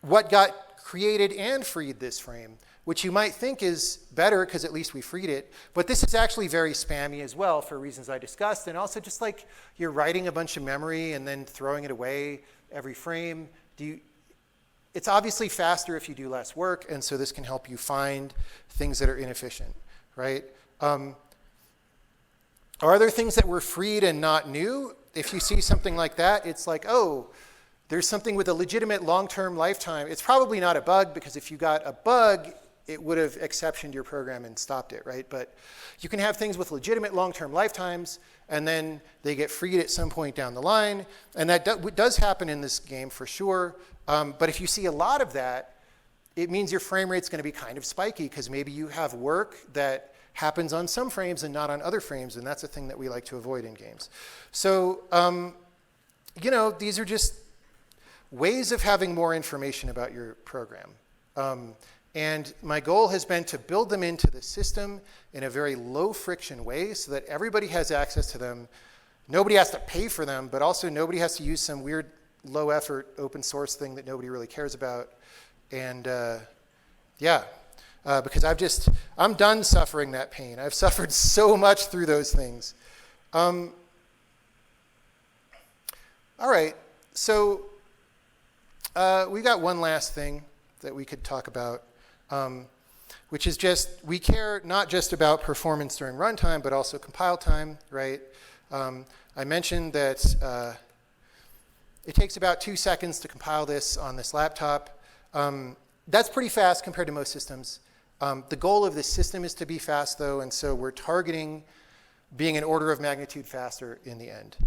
what got created and freed this frame, which you might think is better because at least we freed it. But this is actually very spammy as well for reasons I discussed. And also just like you're writing a bunch of memory and then throwing it away every frame. It's obviously faster if you do less work. And so this can help you find things that are inefficient, right? Are there things that were freed and not new? If you see something like that, it's like, oh, there's something with a legitimate long-term lifetime. It's probably not a bug, because if you got a bug, it would have exceptioned your program and stopped it, right? But you can have things with legitimate long-term lifetimes, and then they get freed at some point down the line. And that does happen in this game for sure. But if you see a lot of that, it means your frame rate's going to be kind of spiky, because maybe you have work that happens on some frames and not on other frames, and that's a thing that we like to avoid in games. So, these are just ways of having more information about your program. And my goal has been to build them into the system in a very low friction way so that everybody has access to them. Nobody has to pay for them, but also nobody has to use some weird low effort open source thing that nobody really cares about. And because I'm done suffering that pain. I've suffered so much through those things. All right, so we got one last thing that we could talk about, which is just, we care not just about performance during runtime, but also compile time, right? I mentioned that it takes about 2 seconds to compile this on this laptop. That's pretty fast compared to most systems. The goal of this system is to be fast, though, and so we're targeting being an order of magnitude faster in the end.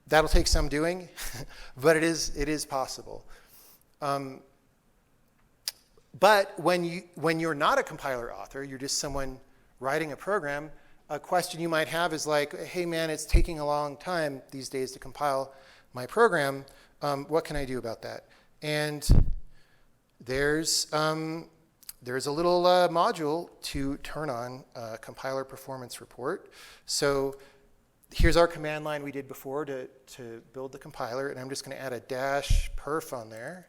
That'll take some doing, but it is possible. But when you're not a compiler author, you're just someone writing a program, a question you might have is like, hey man, it's taking a long time these days to compile my program. What can I do about that? And there's a little module to turn on compiler performance report. So Here's our command line we did before to build the compiler, and I'm just going to add a dash perf on there.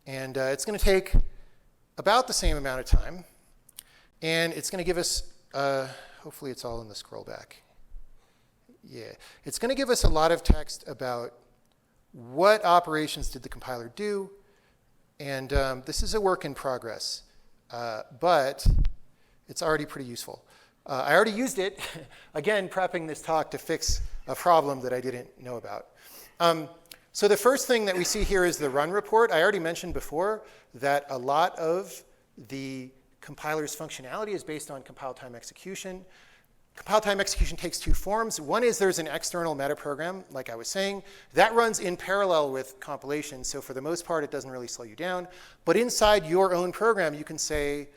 And it's going to take about the same amount of time. And it's going to give us, hopefully it's all in the scroll back. Yeah, it's going to give us a lot of text about what operations did the compiler do. And this is a work in progress, but it's already pretty useful. I already used it, again, prepping this talk to fix a problem that I didn't know about. So the first thing that we see here is the run report. I already mentioned before that a lot of the compiler's functionality is based on compile time execution. Compile time execution takes two forms. One is there's an external metaprogram, like I was saying. That runs in parallel with compilation, so for the most part, it doesn't really slow you down. But inside your own program, you can say,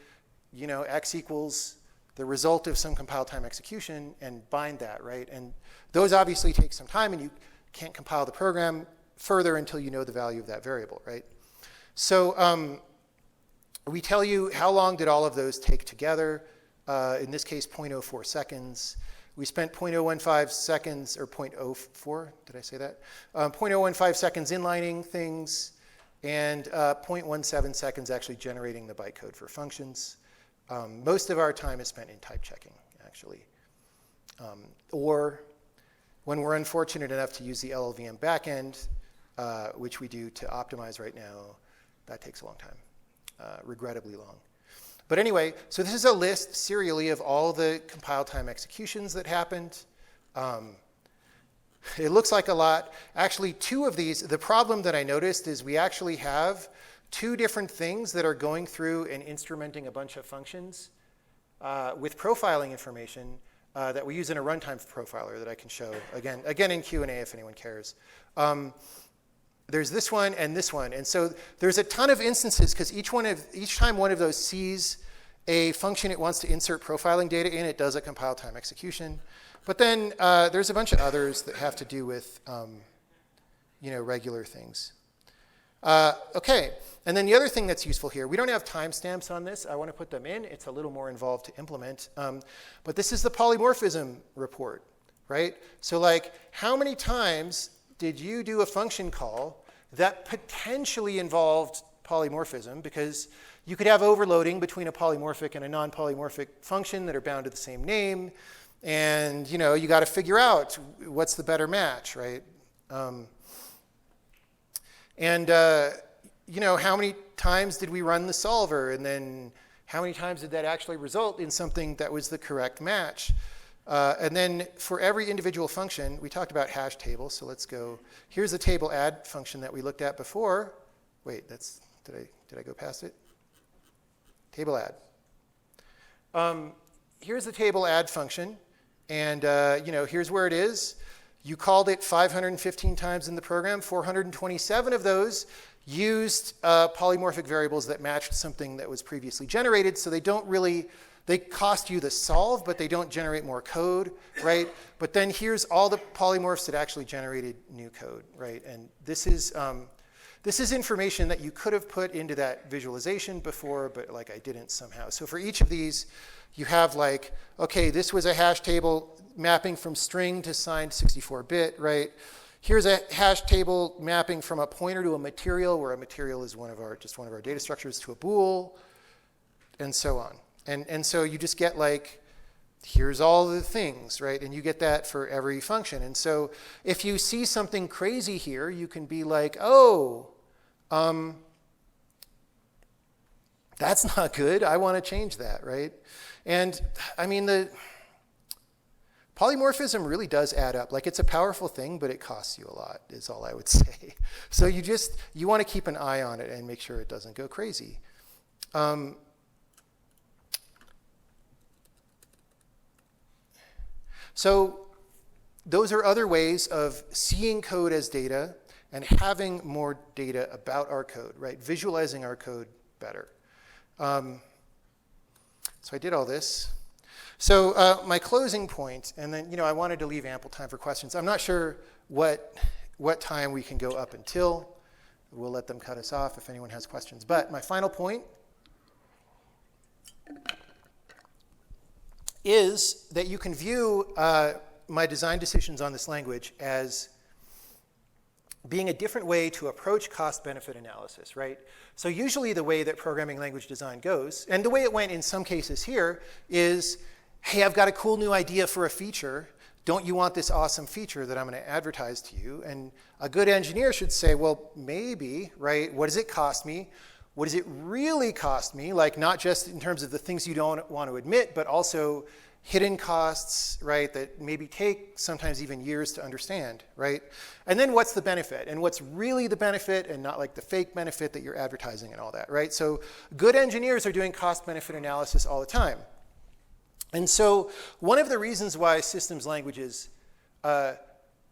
x equals the result of some compile time execution and bind that, right? And those obviously take some time, and you can't compile the program further until you know the value of that variable, right? So we tell you how long did all of those take together. In this case, 0.04 seconds. We spent 0.015 seconds, or 0.04, did I say that? 0.015 seconds inlining things, and 0.17 seconds actually generating the bytecode for functions. Most of our time is spent in type checking, actually. Or when we're unfortunate enough to use the LLVM backend, which we do to optimize right now, that takes a long time, regrettably long. But anyway, so this is a list serially of all the compile time executions that happened. It looks like a lot. Actually, two of these, the problem that I noticed is we actually have two different things that are going through and instrumenting a bunch of functions with profiling information that we use in a runtime profiler that I can show, again in Q&A if anyone cares. There's this one and this one. And so there's a ton of instances, because each time one of those sees a function it wants to insert profiling data in, it does a compile time execution. But then there's a bunch of others that have to do with regular things. OK, and then the other thing that's useful here, we don't have timestamps on this. I want to put them in. It's a little more involved to implement. But this is the polymorphism report, right? So like, how many times did you do a function call that potentially involved polymorphism? Because you could have overloading between a polymorphic and a non-polymorphic function that are bound to the same name. And you got to figure out what's the better match, right? How many times did we run the solver? And then how many times did that actually result in something that was the correct match? And then for every individual function, we talked about hash tables, so let's go. Here's the table add function that we looked at before. Wait, did I go past it? Table add. Here's the table add function, and here's where it is. You called it 515 times in the program. 427 of those used polymorphic variables that matched something that was previously generated, so they cost you the solve, but they don't generate more code, right? But then here's all the polymorphs that actually generated new code, right? And this is information that you could have put into that visualization before, but like I didn't somehow. So for each of these, you have like, OK, this was a hash table mapping from string to signed 64-bit, right? Here's a hash table mapping from a pointer to a material, where a material is just one of our data structures, to a bool, and so on. And so you just get like, here's all the things, right? And you get that for every function. And so if you see something crazy here, you can be like, oh, that's not good. I want to change that, right? And I mean, the polymorphism really does add up. Like, it's a powerful thing, but it costs you a lot, is all I would say. So you want to keep an eye on it and make sure it doesn't go crazy. So those are other ways of seeing code as data and having more data about our code, right? Visualizing our code better. So I did all this. So my closing point, and then I wanted to leave ample time for questions. I'm not sure what time we can go up until. We'll let them cut us off if anyone has questions. But my final point is that you can view my design decisions on this language as being a different way to approach cost-benefit analysis, right? So usually the way that programming language design goes, and the way it went in some cases here, is, hey, I've got a cool new idea for a feature. Don't you want this awesome feature that I'm going to advertise to you? And a good engineer should say, well, maybe, right? What does it cost me? What does it really cost me? Like, not just in terms of the things you don't want to admit, but also hidden costs, right, that maybe take sometimes even years to understand, right? And then what's the benefit? And what's really the benefit, and not like the fake benefit that you're advertising and all that, right? So good engineers are doing cost-benefit analysis all the time. And so one of the reasons why systems languages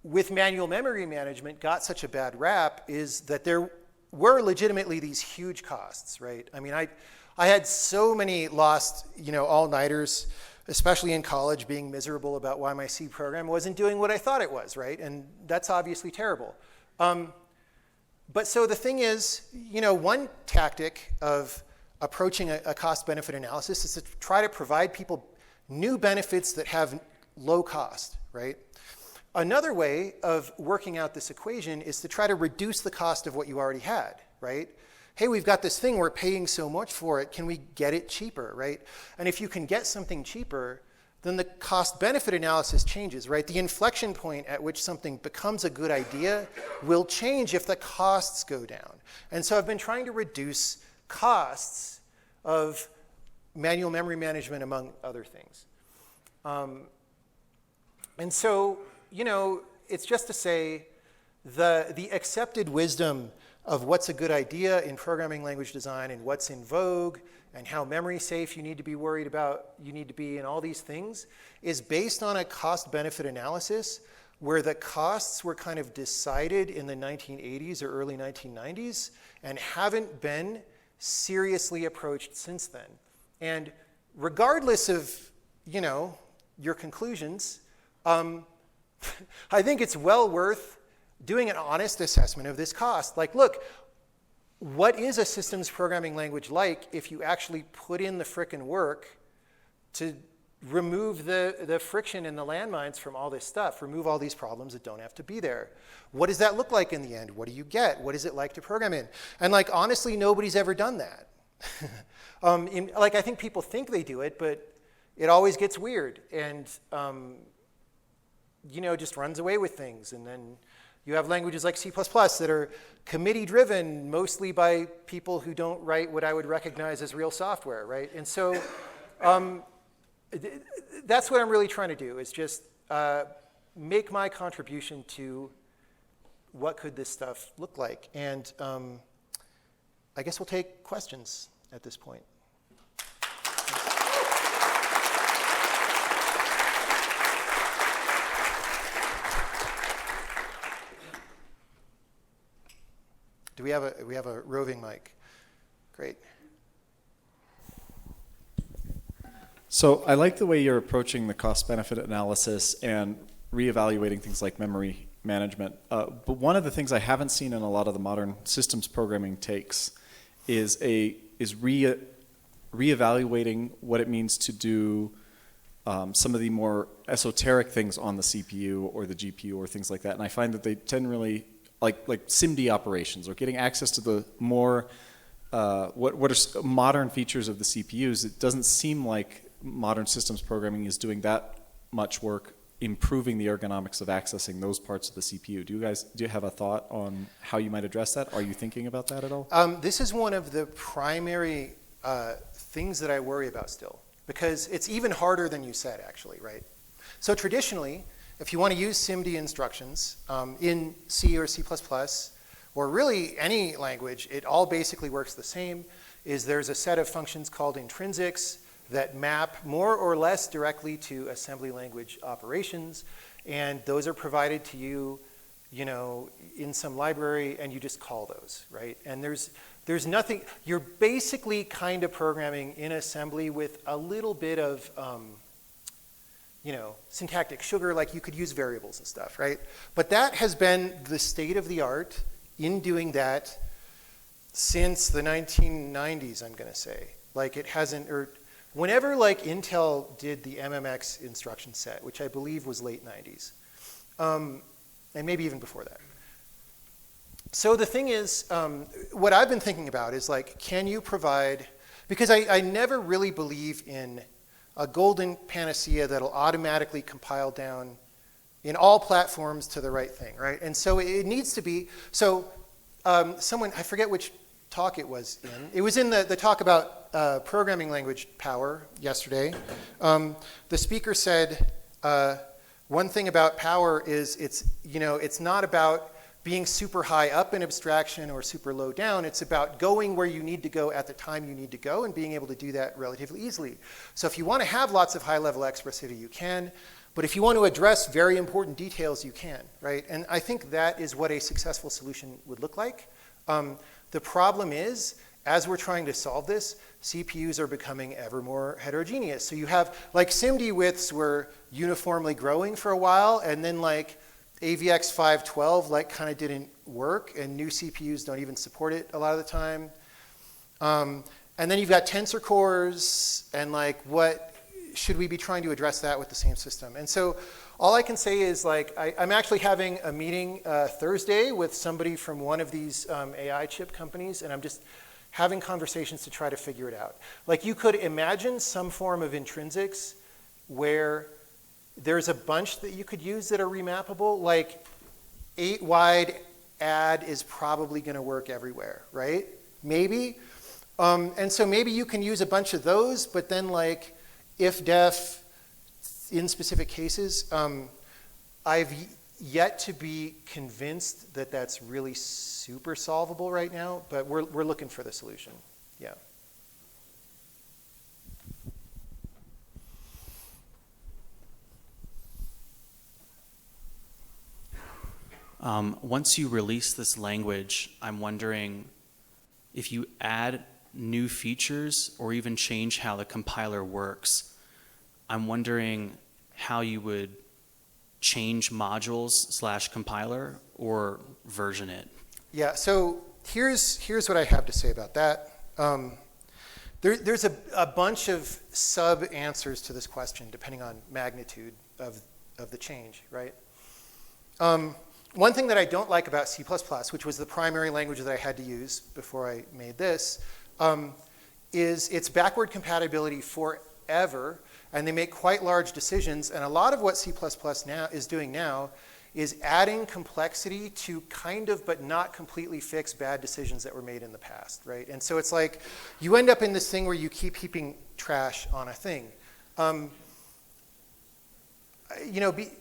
with manual memory management got such a bad rap is that there were legitimately these huge costs, right? I mean, I had so many lost, all-nighters, especially in college, being miserable about why my C program wasn't doing what I thought it was, right? And that's obviously terrible. But so the thing is, one tactic of approaching a cost-benefit analysis is to try to provide people new benefits that have low cost, right? Another way of working out this equation is to try to reduce the cost of what you already had, right? Hey, we've got this thing, we're paying so much for it, can we get it cheaper, right? And if you can get something cheaper, then the cost-benefit analysis changes, right? The inflection point at which something becomes a good idea will change if the costs go down. And so I've been trying to reduce costs of manual memory management, among other things. And so, it's just to say the accepted wisdom of what's a good idea in programming language design and what's in vogue and how memory safe you need to be worried about, you need to be, and all these things is based on a cost-benefit analysis where the costs were kind of decided in the 1980s or early 1990s and haven't been seriously approached since then. And regardless of, your conclusions, I think it's well worth doing an honest assessment of this cost. Like, look, what is a systems programming language like if you actually put in the frickin' work to remove the friction and the landmines from all this stuff, remove all these problems that don't have to be there? What does that look like in the end? What do you get? What is it like to program in? And honestly, nobody's ever done that. I think people think they do it, but it always gets weird and, just runs away with things. And then you have languages like C++ that are committee-driven, mostly by people who don't write what I would recognize as real software, right? And so that's what I'm really trying to do, is just make my contribution to what could this stuff look like. And I guess we'll take questions at this point. Do we have a roving mic? Great. So I like the way you're approaching the cost-benefit analysis and reevaluating things like memory management. But one of the things I haven't seen in a lot of the modern systems programming takes is reevaluating what it means to do some of the more esoteric things on the CPU or the GPU or things like that. And I find that they tend really like SIMD operations or getting access to the more what are modern features of the CPUs. It doesn't seem like modern systems programming is doing that much work improving the ergonomics of accessing those parts of the CPU. Do you have a thought on how you might address that? Are you thinking about that at all? This is one of the primary things that I worry about still, because it's even harder than you said, actually, right? So traditionally, if you want to use SIMD instructions in C or C++, or really any language, it all basically works the same. There's a set of functions called intrinsics that map more or less directly to assembly language operations, and those are provided to you, in some library, and you just call those, right? And there's nothing. You're basically kind of programming in assembly with a little bit of syntactic sugar, like you could use variables and stuff, right? But that has been the state of the art in doing that since the 1990s, I'm going to say. Like it hasn't, or whenever like Intel did the MMX instruction set, which I believe was late 90s, and maybe even before that. So the thing is, what I've been thinking about is like, can you provide, because I never really believe in a golden panacea that'll automatically compile down in all platforms to the right thing, right? And so it needs to be, so someone, I forget which talk it was in. It was in the talk about programming language power yesterday. The speaker said, one thing about power is it's not about being super high up in abstraction or super low down. It's about going where you need to go at the time you need to go and being able to do that relatively easily. So if you want to have lots of high-level expressivity, you can. But if you want to address very important details, you can, right? And I think that is what a successful solution would look like. The problem is, as we're trying to solve this, CPUs are becoming ever more heterogeneous. So you have, like, SIMD widths were uniformly growing for a while, and then, like, AVX 512 like kind of didn't work, and new CPUs don't even support it a lot of the time. And then you've got tensor cores, and like what should we be trying to address that with the same system? And so all I can say is like I'm actually having a meeting Thursday with somebody from one of these AI chip companies, and I'm just having conversations to try to figure it out. Like you could imagine some form of intrinsics where there's a bunch that you could use that are remappable, like 8 wide add is probably going to work everywhere, right? Maybe. And so maybe you can use a bunch of those, but then like if def in specific cases, I've yet to be convinced that that's really super solvable right now, but we're looking for the solution. Yeah. Once you release this language, I'm wondering if you add new features or even change how the compiler works, I'm wondering how you would change modules / compiler or version it. Yeah, so here's what I have to say about that. There's a bunch of sub-answers to this question depending on magnitude of the change, right? One thing that I don't like about C++, which was the primary language that I had to use before I made this, is its backward compatibility forever, and they make quite large decisions. And a lot of what C++ now is doing now is adding complexity to kind of but not completely fix bad decisions that were made in the past, right? And so it's like you end up in this thing where you keep heaping trash on a thing.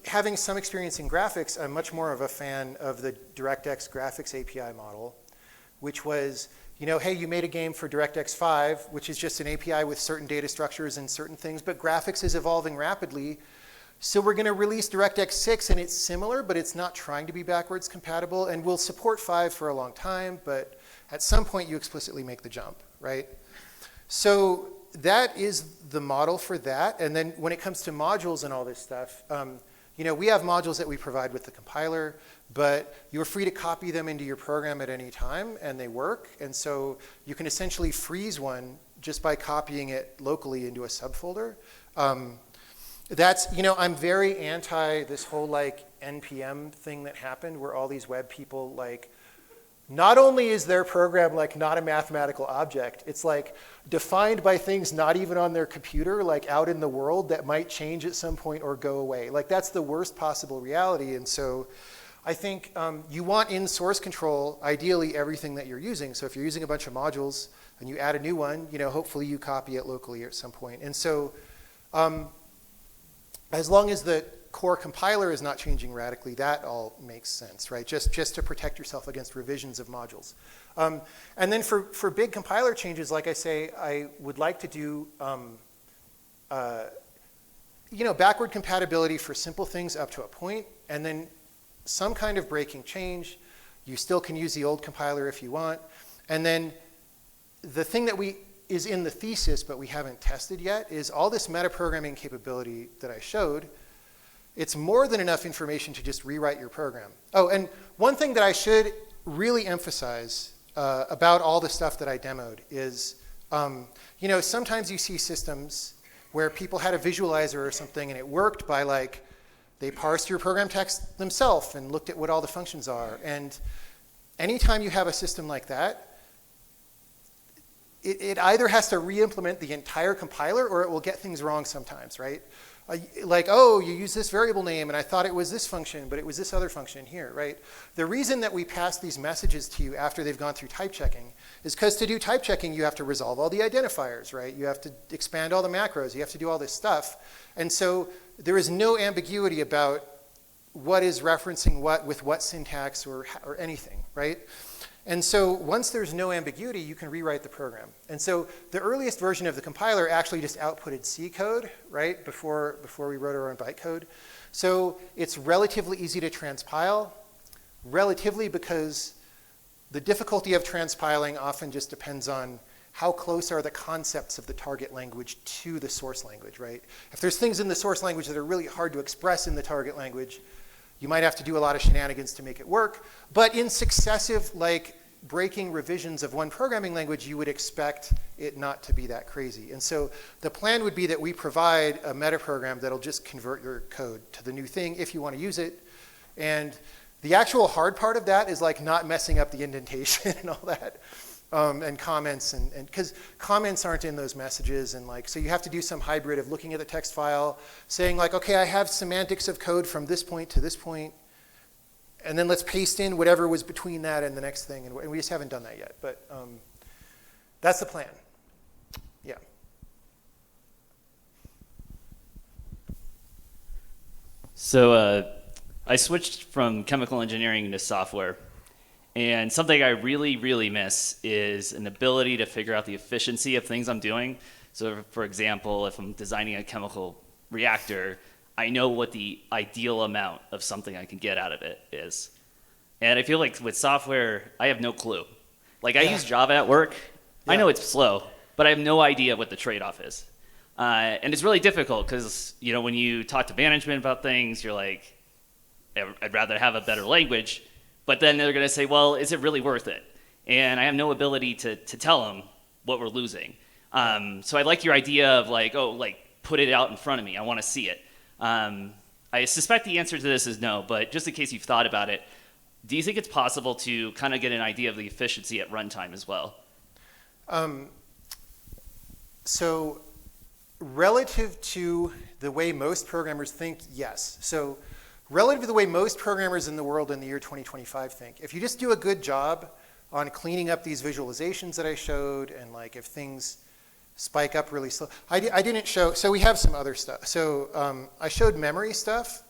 Having some experience in graphics, I'm much more of a fan of the DirectX graphics API model, which was, hey, you made a game for DirectX 5, which is just an API with certain data structures and certain things, but graphics is evolving rapidly. So we're going to release DirectX 6, and it's similar, but it's not trying to be backwards compatible, and we'll support 5 for a long time, but at some point you explicitly make the jump, right? So that is the model for that. And then when it comes to modules and all this stuff, we have modules that we provide with the compiler, but you're free to copy them into your program at any time, and they work. And so you can essentially freeze one just by copying it locally into a subfolder. I'm very anti this whole like NPM thing that happened where all these web people like, not only is their program like not a mathematical object, it's like defined by things not even on their computer, like out in the world that might change at some point or go away. Like that's the worst possible reality. And so I think you want in source control, ideally everything that you're using. So if you're using a bunch of modules and you add a new one, hopefully you copy it locally at some point. And so as long as the core compiler is not changing radically, that all makes sense, right? Just to protect yourself against revisions of modules. And then for big compiler changes, like I say, I would like to do backward compatibility for simple things up to a point, and then some kind of breaking change. You still can use the old compiler if you want. And then the thing that is in the thesis but we haven't tested yet is all this metaprogramming capability that I showed. It's more than enough information to just rewrite your program. Oh, and one thing that I should really emphasize about all the stuff that I demoed is You know, sometimes you see systems where people had a visualizer or something and it worked by like, they parsed your program text themselves and looked at what all the functions are. And anytime you have a system like that, it either has to re-implement the entire compiler or it will get things wrong sometimes, right? Like, oh, you use this variable name and I thought it was this function, but it was this other function here, right? The reason that we pass these messages to you after they've gone through type checking is because to do type checking, you have to resolve all the identifiers, right? You have to expand all the macros, you have to do all this stuff. And so there is no ambiguity about what is referencing what with what syntax or anything, right? And so once there's no ambiguity, you can rewrite the program. And so the earliest version of the compiler actually just outputted C code, right, before we wrote our own bytecode. So it's relatively easy to transpile, relatively because the difficulty of transpiling often just depends on how close are the concepts of the target language to the source language, right? If there's things in the source language that are really hard to express in the target language, you might have to do a lot of shenanigans to make it work. But in successive, like, breaking revisions of one programming language, you would expect it not to be that crazy. And so the plan would be that we provide a metaprogram that'll just convert your code to the new thing if you want to use it. And the actual hard part of that is like not messing up the indentation and all that. And comments, and because comments aren't in those messages, and like, so you have to do some hybrid of looking at the text file, saying like, okay, I have semantics of code from this point to this point, and then let's paste in whatever was between that and the next thing, and we just haven't done that yet, but that's the plan. Yeah. So I switched from chemical engineering to software. And something I really, really miss is an ability to figure out the efficiency of things I'm doing. So for example, if I'm designing a chemical reactor, I know what the ideal amount of something I can get out of it is. And I feel like with software, I have no clue. Like I use Java at work. Yeah. I know it's slow, but I have no idea what the trade-off is. And it's really difficult because, you know, when you talk to management about things, you're like, I'd rather have a better language. But then they're going to say, well, is it really worth it? And I have no ability to tell them what we're losing. So I like your idea of like, oh, like put it out in front of me. I want to see it. I suspect the answer to this is no, but just in case you've thought about it, do you think it's possible to kind of get an idea of the efficiency at runtime as well? So relative to the way most programmers think, yes. So relative to the way most programmers in the world in the year 2025 think, if you just do a good job on cleaning up these visualizations that I showed, and like if things spike up really slow, I didn't show, so we have some other stuff. So I showed memory stuff,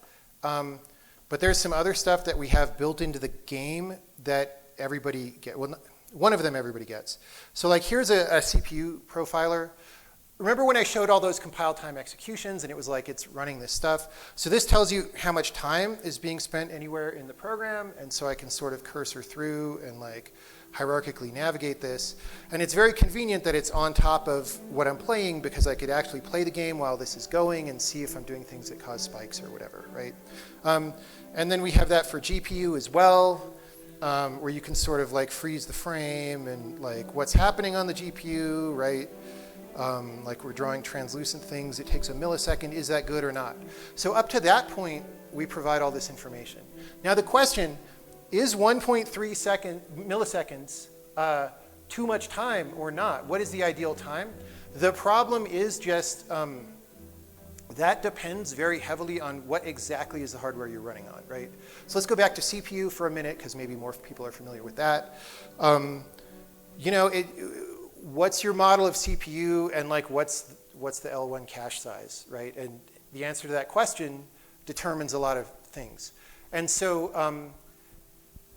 but there's some other stuff that we have built into the game that everybody gets. Well, one of them everybody gets. So like here's a CPU profiler. Remember when I showed all those compile time executions and it was like it's running this stuff? So this tells you how much time is being spent anywhere in the program, and so I can sort of cursor through and like hierarchically navigate this. And it's very convenient that it's on top of what I'm playing because I could actually play the game while this is going and see if I'm doing things that cause spikes or whatever, right? And then we have that for GPU as well, where you can sort of like freeze the frame and like what's happening on the GPU, right? Like we're drawing translucent things, it takes a millisecond, is that good or not? So up to that point, we provide all this information. Now the question, is 1.3 milliseconds too much time or not? What is the ideal time? The problem is just that depends very heavily on what exactly is the hardware you're running on, right? So let's go back to CPU for a minute because maybe more people are familiar with that. You know, what's your model of CPU and like what's the L1 cache size, right? And the answer to that question determines a lot of things. And so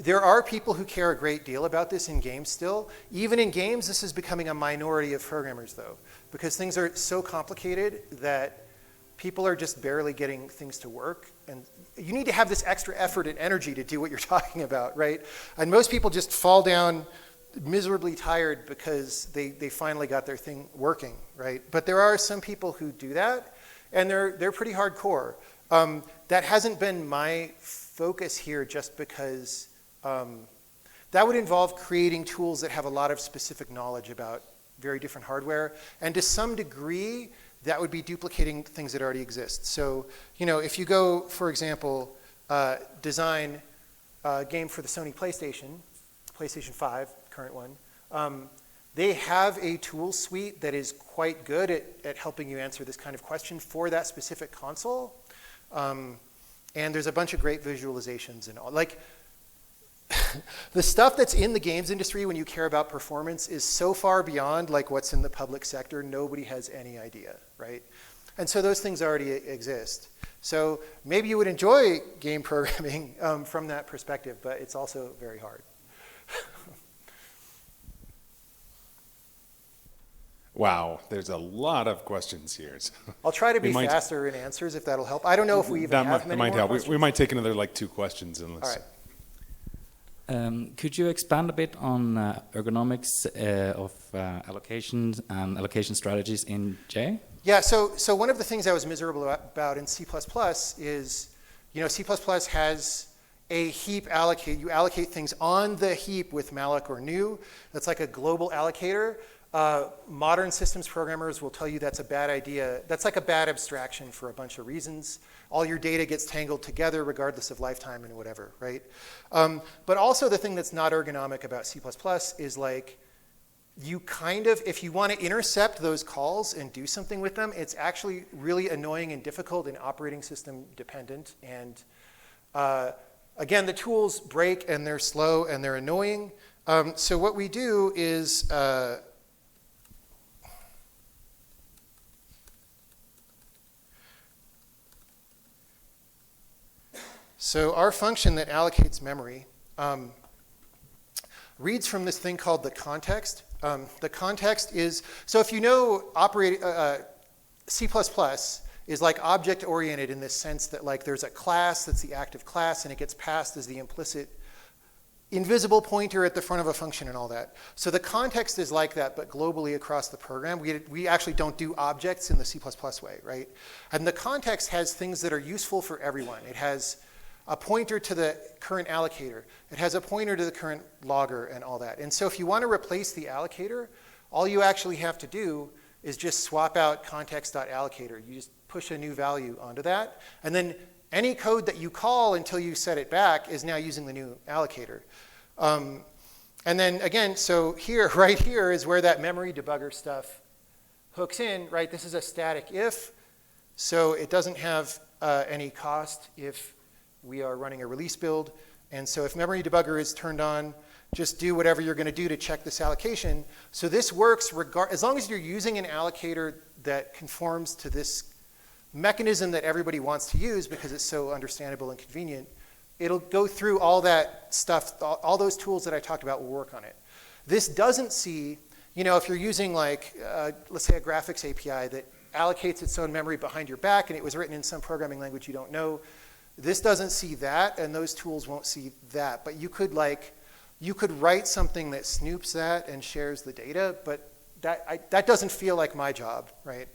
there are people who care a great deal about this in games still. Even in games, this is becoming a minority of programmers though, because things are so complicated that people are just barely getting things to work. And you need to have this extra effort and energy to do what you're talking about, right? And most people just fall down miserably tired because they finally got their thing working, right? But there are some people who do that, and they're pretty hardcore. That hasn't been my focus here just because that would involve creating tools that have a lot of specific knowledge about very different hardware. And to some degree, that would be duplicating things that already exist. So, if you go, for example, design a game for the Sony PlayStation 5, current one, they have a tool suite that is quite good at helping you answer this kind of question for that specific console. And there's a bunch of great visualizations and all. Like, the stuff that's in the games industry when you care about performance is so far beyond like what's in the public sector, nobody has any idea, right? And so those things already exist. So maybe you would enjoy game programming from that perspective, but it's also very hard. Wow, there's a lot of questions here. So I'll try to be might- faster in answers if that'll help. I don't know if we even that have might many more help. questions. We might take another like 2 questions and All let's. right. Could you expand a bit on ergonomics of allocations and allocation strategies in J? Yeah, so one of the things I was miserable about in C++ is, C++ has a heap allocate. You allocate things on the heap with malloc or new. That's like a global allocator. Modern systems programmers will tell you that's a bad idea. That's like a bad abstraction for a bunch of reasons. All your data gets tangled together regardless of lifetime and whatever, right? But also the thing that's not ergonomic about C++ is like, you kind of, if you want to intercept those calls and do something with them, it's actually really annoying and difficult and operating system dependent. And again, the tools break and they're slow and they're annoying. So what we do is, so our function that allocates memory reads from this thing called the context. The context is, so if you know C++ is like object-oriented in this sense that like there's a class that's the active class and it gets passed as the implicit invisible pointer at the front of a function and all that. So the context is like that, but globally across the program. We actually don't do objects in the C++ way, right? And the context has things that are useful for everyone. It has a pointer to the current allocator. It has a pointer to the current logger and all that. And so if you want to replace the allocator, all you actually have to do is just swap out context.allocator. You just push a new value onto that. And then any code that you call until you set it back is now using the new allocator. And then again, so here, right here is where that memory debugger stuff hooks in, right? This is a static if, so it doesn't have any cost if we are running a release build. And so if memory debugger is turned on, just do whatever you're going to do to check this allocation. So this works as long as you're using an allocator that conforms to this mechanism that everybody wants to use because it's so understandable and convenient. It'll go through all that stuff, all those tools that I talked about will work on it. This doesn't see, if you're using like, let's say a graphics API that allocates its own memory behind your back and it was written in some programming language you don't know, this doesn't see that, and those tools won't see that. But you could write something that snoops that and shares the data, but that doesn't feel like my job, right?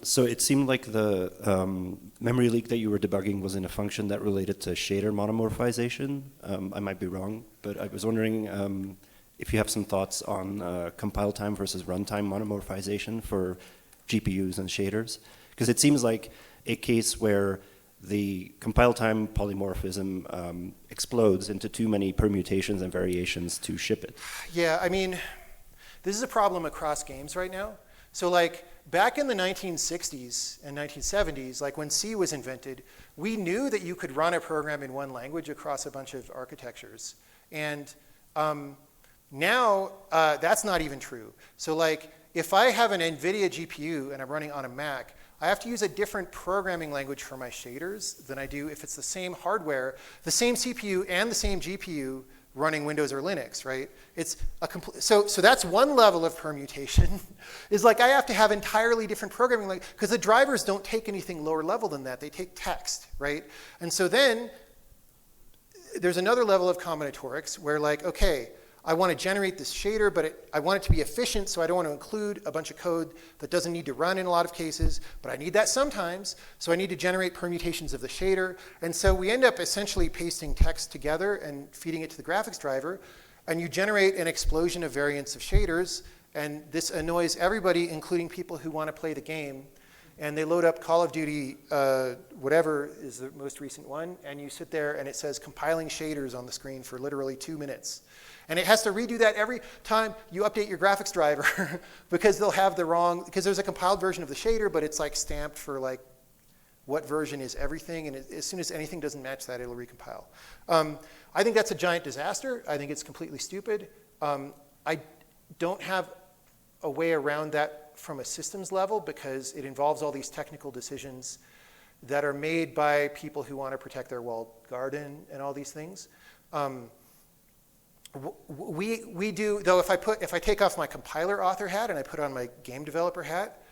So it seemed like the memory leak that you were debugging was in a function that related to shader monomorphization. I might be wrong, but I was wondering if you have some thoughts on compile time versus runtime monomorphization for GPUs and shaders. Because it seems like a case where the compile time polymorphism explodes into too many permutations and variations to ship it. Yeah, I mean, this is a problem across games right now. So like back in the 1960s and 1970s, like when C was invented, we knew that you could run a program in one language across a bunch of architectures. And now that's not even true. So like if I have an NVIDIA GPU and I'm running on a Mac, I have to use a different programming language for my shaders than I do if it's the same hardware, the same CPU and the same GPU running Windows or Linux, right? It's a so that's one level of permutation, is like I have to have entirely different programming language, because the drivers don't take anything lower level than that, they take text, right? And so then there's another level of combinatorics where like, okay, I want to generate this shader, but I want it to be efficient, so I don't want to include a bunch of code that doesn't need to run in a lot of cases, but I need that sometimes, so I need to generate permutations of the shader. And so we end up essentially pasting text together and feeding it to the graphics driver. And you generate an explosion of variants of shaders, and this annoys everybody, including people who want to play the game. And they load up Call of Duty, whatever is the most recent one, and you sit there and it says compiling shaders on the screen for literally 2 minutes. And it has to redo that every time you update your graphics driver because they'll have the wrong, because there's a compiled version of the shader, but it's like stamped for like what version is everything, and as soon as anything doesn't match that, it'll recompile. I think that's a giant disaster. I think it's completely stupid. I don't have a way around that from a systems level because it involves all these technical decisions that are made by people who want to protect their walled garden and all these things. We do, though, if I take off my compiler author hat and I put on my game developer hat,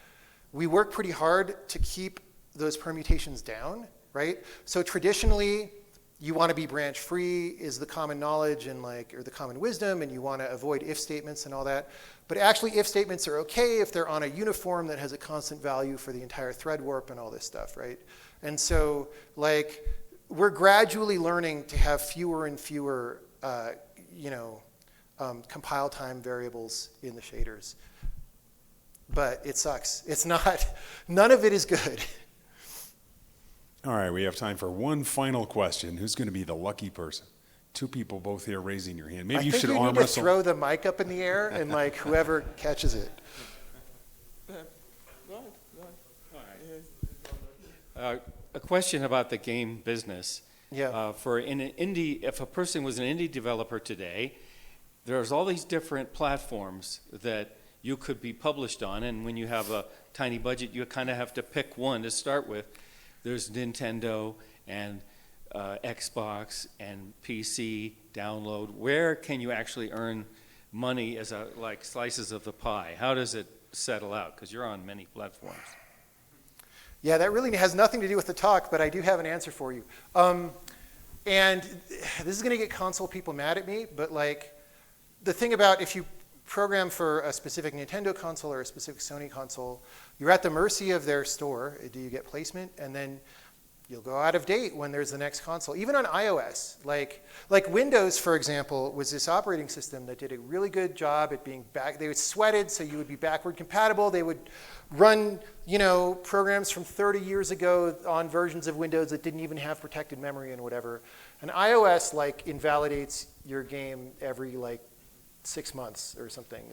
we work pretty hard to keep those permutations down, right? So traditionally, you want to be branch free is the common knowledge and or the common wisdom, and you want to avoid if statements and all that. But actually, if statements are okay if they're on a uniform that has a constant value for the entire thread warp and all this stuff, right? And so, we're gradually learning to have fewer and fewer, compile time variables in the shaders. But it sucks. It's not. None of it is good. All right, we have time for one final question. Who's going to be the lucky person? 2 people both here raising your hand. Maybe you should arm need to wrestle. throw the mic up in the air and whoever catches it. A question about the game business. Yeah. If a person was an indie developer today, there's all these different platforms that you could be published on, and when you have a tiny budget, you kind of have to pick one to start with. There's Nintendo and Xbox and PC download. Where can you actually earn money as slices of the pie? How does it settle out? Because you're on many platforms. Yeah, that really has nothing to do with the talk, but I do have an answer for you. And this is going to get console people mad at me, but the thing about if you program for a specific Nintendo console or a specific Sony console, you're at the mercy of their store. Do you get placement? And then you'll go out of date when there's the next console. Even on iOS, like Windows, for example, was this operating system that did a really good job at being they would sweated so you would be backward compatible. They would run, programs from 30 years ago on versions of Windows that didn't even have protected memory and whatever. And iOS invalidates your game every 6 months or something.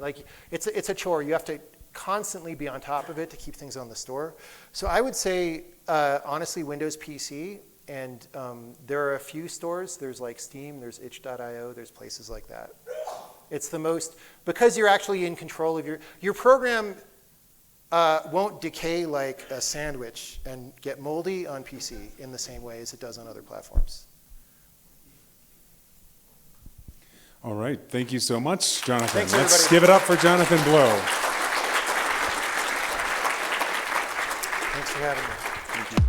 It's a chore. You have to constantly be on top of it to keep things on the store. So I would say, honestly, Windows PC, and there are a few stores. There's Steam, there's itch.io, there's places like that. It's the most, because you're actually in control of your program won't decay like a sandwich and get moldy on PC in the same way as it does on other platforms. All right, thank you so much, Jonathan. Thanks, Let's everybody. give it up for Jonathan Blow. Thanks for having me. Thank you.